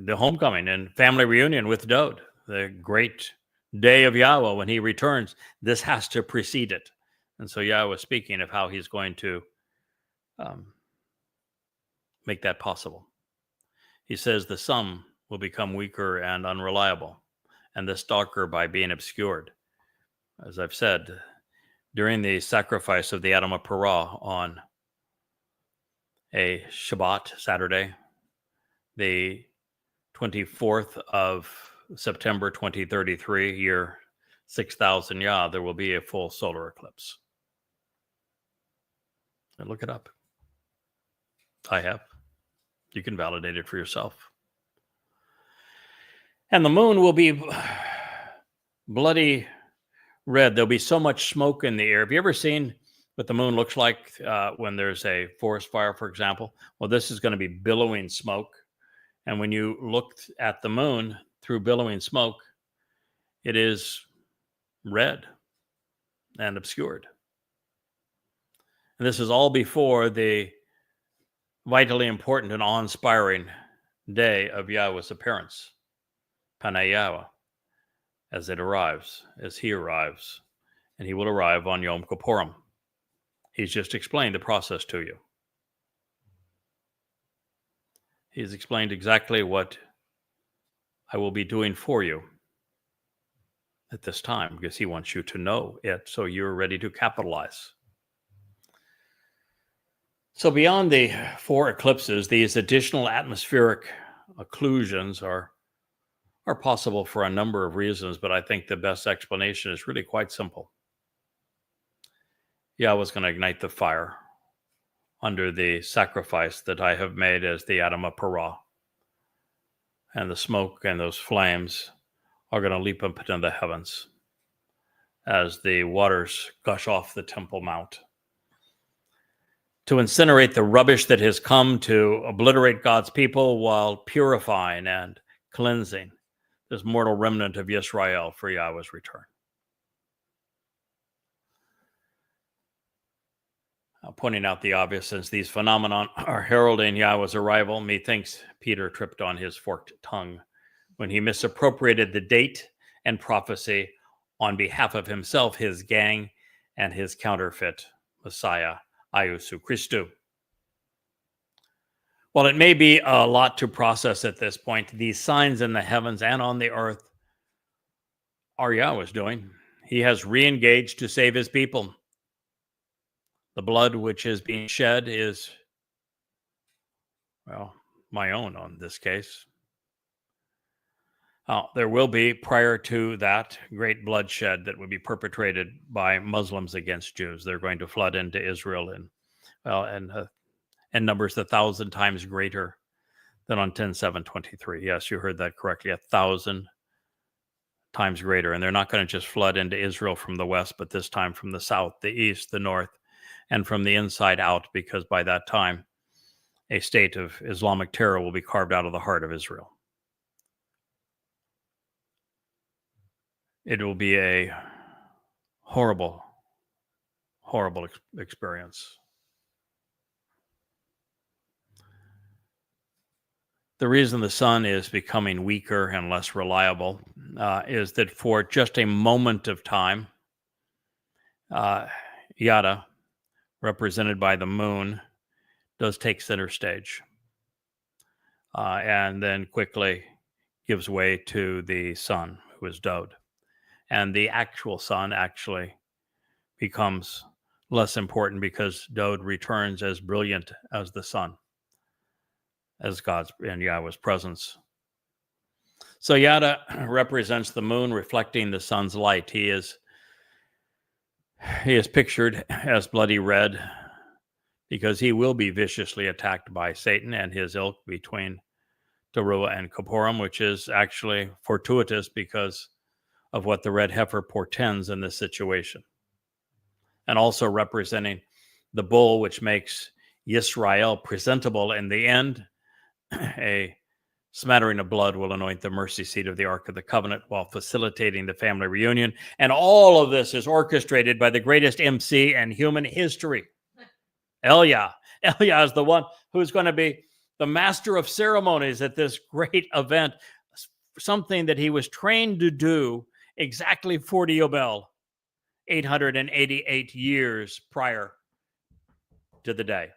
homecoming and family reunion with Dod, the great day of Yahweh when he returns. This has to precede it. And so Yahweh is speaking of how he's going to make that possible. He says the sun will become weaker and unreliable, and this darker by being obscured. As I've said, during the sacrifice of the Adamah Parah on a Shabat, Saturday, the 24th of September 2033, year 6000 Yah, there will be a full solar eclipse. And look it up. I have. You can validate it for yourself. And the moon will be bloody red. There'll be so much smoke in the air. Have you ever seen what the moon looks like when there's a forest fire, for example? Well, this is going to be billowing smoke. And when you look at the moon through billowing smoke, it is red and obscured. And this is all before the vitally important and awe-inspiring day of Yahweh's appearance, Panay Yahweh, as he arrives, and he will arrive on Yom Kippurim. He's just explained the process to you. He's explained exactly what I will be doing for you at this time, because he wants you to know it so you're ready to capitalize. So beyond the 4 eclipses, these additional atmospheric occlusions are possible for a number of reasons, but I think the best explanation is really quite simple. Yahweh's going to ignite the fire under the sacrifice that I have made as the Adamah Parah. And the smoke and those flames are going to leap up into the heavens as the waters gush off the Temple Mount, to incinerate the rubbish that has come to obliterate God's people while purifying and cleansing this mortal remnant of Yisrael for Yahweh's return. Pointing out the obvious, since these phenomena are heralding Yahweh's arrival, methinks Peter tripped on his forked tongue when he misappropriated the date and prophecy on behalf of himself, his gang, and his counterfeit Messiah, Iesu Christou. While it may be a lot to process at this point, these signs in the heavens and on the earth are Yahweh's doing. He has re-engaged to save his people. The blood which is being shed is, well, my own on this case. There will be, prior to that, great bloodshed that would be perpetrated by Muslims against Jews. They're going to flood into Israel and numbers 1,000 times greater than on 10/7/23. Yes, you heard that correctly, 1,000 times greater. And they're not going to just flood into Israel from the west, but this time from the south, the east, the north, and from the inside out, because by that time, a state of Islamic terror will be carved out of the heart of Israel. It will be a horrible, horrible experience. The reason the sun is becoming weaker and less reliable is that for just a moment of time, Yada, represented by the moon, does take center stage and then quickly gives way to the sun, who is Dod. And the actual sun actually becomes less important because Dod returns as brilliant as the sun, as God's and Yahweh's presence. So Yada represents the moon reflecting the sun's light. He is pictured as bloody red because he will be viciously attacked by Satan and his ilk between Towrah and Kippurim, which is actually fortuitous because of what the red heifer portends in this situation. And also representing the bull, which makes Yisrael presentable in the end. A smattering of blood will anoint the mercy seat of the Ark of the Covenant while facilitating the family reunion. And all of this is orchestrated by the greatest MC in human history, Elia. Elia is the one who's going to be the master of ceremonies at this great event, something that he was trained to do exactly 40 Yobel, 888 years prior to the day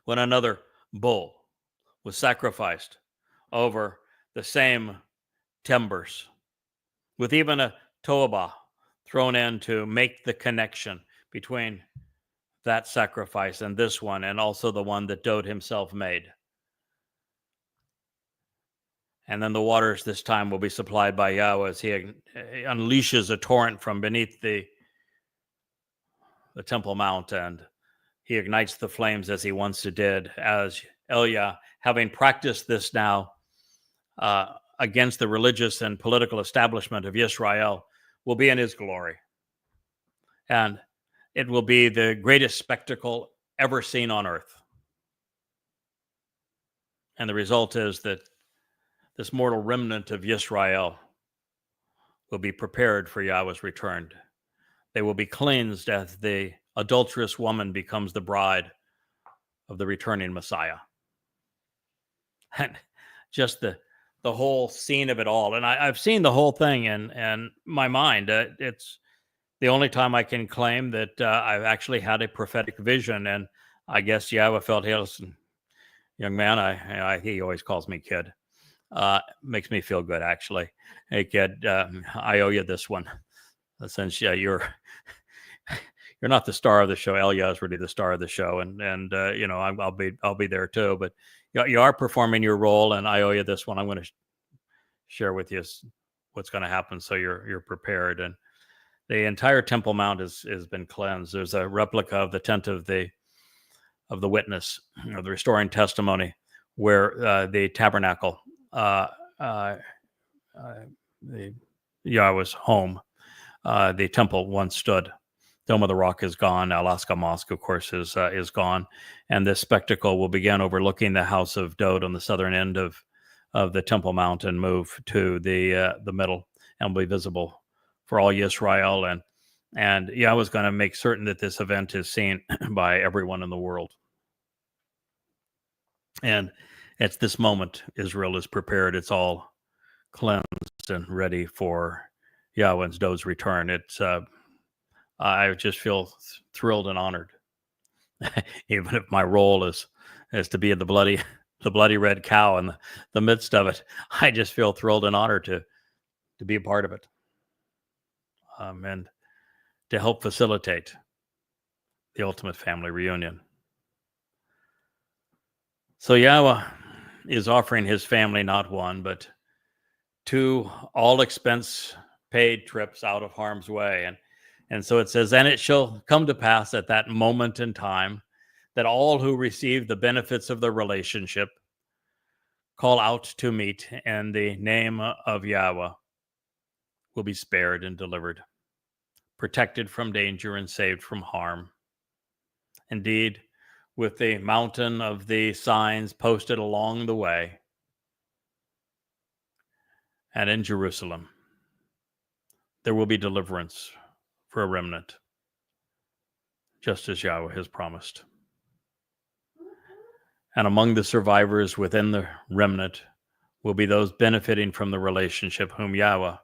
when another bull was sacrificed over the same timbers, with even a toba thrown in to make the connection between that sacrifice and this one, and also the one that Dode himself made. And then the waters this time will be supplied by Yahweh as he unleashes a torrent from beneath the Temple Mount, and he ignites the flames as he once did, as Elia, having practiced this now against the religious and political establishment of Israel, will be in his glory. And it will be the greatest spectacle ever seen on earth. And the result is that this mortal remnant of Yisrael will be prepared for Yahweh's return. They will be cleansed as the adulterous woman becomes the bride of the returning Messiah. And just the whole scene of it all. And I've seen the whole thing in my mind. It's the only time I can claim that I've actually had a prophetic vision. And I guess Yahweh felt, hey, listen, young man, he always calls me kid. Makes me feel good, actually. Hey, kid, I owe you this one. Since you're not the star of the show, Elia is really the star of the show, and I'll be there too. But you are performing your role, and I owe you this one. I'm going to share with you what's going to happen, so you're prepared. And the entire Temple Mount has been cleansed. There's a replica of the tent of the witness, of the restoring testimony, where the tabernacle, the Yahweh's home, the temple once stood. Dome of the Rock is gone. Alaska Mosque, of course, is gone. And this spectacle will begin overlooking the house of Dode on the southern end of the Temple Mount and move to the middle and will be visible for all Yisrael. And Yahweh's going to make certain that this event is seen by everyone in the world. And at this moment, Israel is prepared. It's all cleansed and ready for Yahweh's Dode's return. It's I just feel thrilled and honored, even if my role is to be the bloody red cow in the midst of it. I just feel thrilled and honored to be a part of it, and to help facilitate the ultimate family reunion. So Yahweh is offering his family not one, but 2 all expense paid trips out of harm's way. And so it says, and it shall come to pass at that moment in time that all who receive the benefits of the relationship call out to meet, and the name of Yahweh will be spared and delivered, protected from danger and saved from harm. Indeed, with the mountain of the signs posted along the way, and in Jerusalem, there will be deliverance for a remnant, just as Yahweh has promised. And among the survivors within the remnant will be those benefiting from the relationship whom Yahweh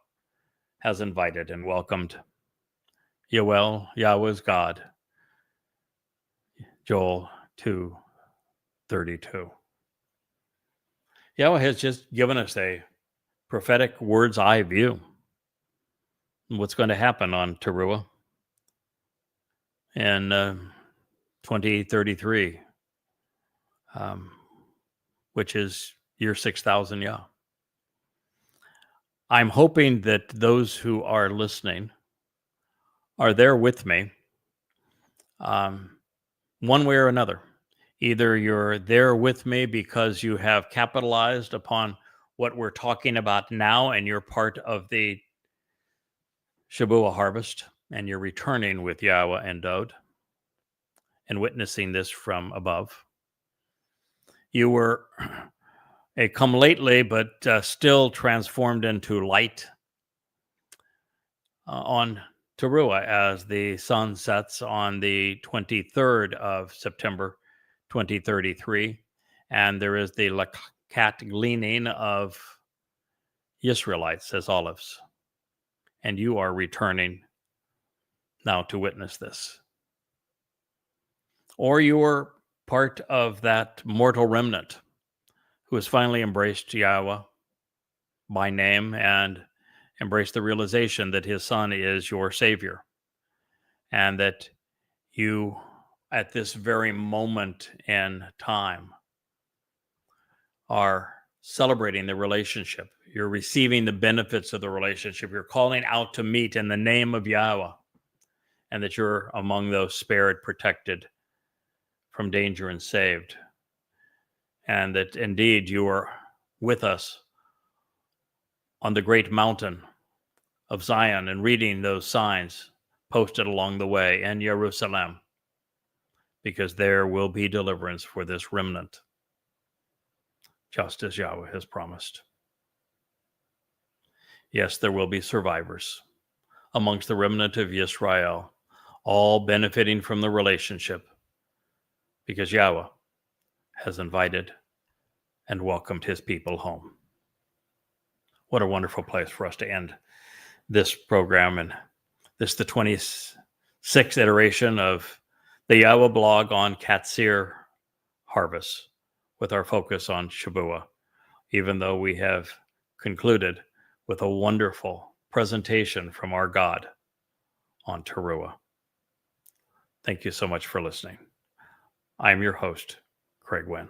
has invited and welcomed. Yoel, Yahweh's God. Joel 2:32. Yahweh has just given us a prophetic word's eye view of what's going to happen on Towrah in 2033, which is year 6,000 Yah. I'm hoping that those who are listening are there with me, one way or another. Either you're there with me because you have capitalized upon what we're talking about now and you're part of the Shabuw'ah harvest and you're returning with Yahowah and Dode and witnessing this from above. You were a come lately, but still transformed into light on Towrah as the sun sets on the 23rd of September 2033. And there is the Lakat gleaning of Israelites as olives. And you are returning now to witness this. Or you are part of that mortal remnant who has finally embraced Yahowah by name and embraced the realization that his son is your savior. And that you, at this very moment in time, are celebrating the relationship. You're receiving the benefits of the relationship. You're calling out to meet in the name of Yahowah, and that you're among those spared, protected from danger and saved. And that indeed you are with us on the great mountain of Zion and reading those signs posted along the way in Jerusalem, because there will be deliverance for this remnant, just as Yahowah has promised. Yes, there will be survivors amongst the remnant of Israel, all benefiting from the relationship, because Yahowah has invited and welcomed his people home. What a wonderful place for us to end this program, and this is the 26th iteration of the Yahowah blog on Qatsyr-Harvest, with our focus on Shabuw'ah, even though we have concluded with a wonderful presentation from our God on Towrah. Thank you so much for listening. I am your host, Craig Winn.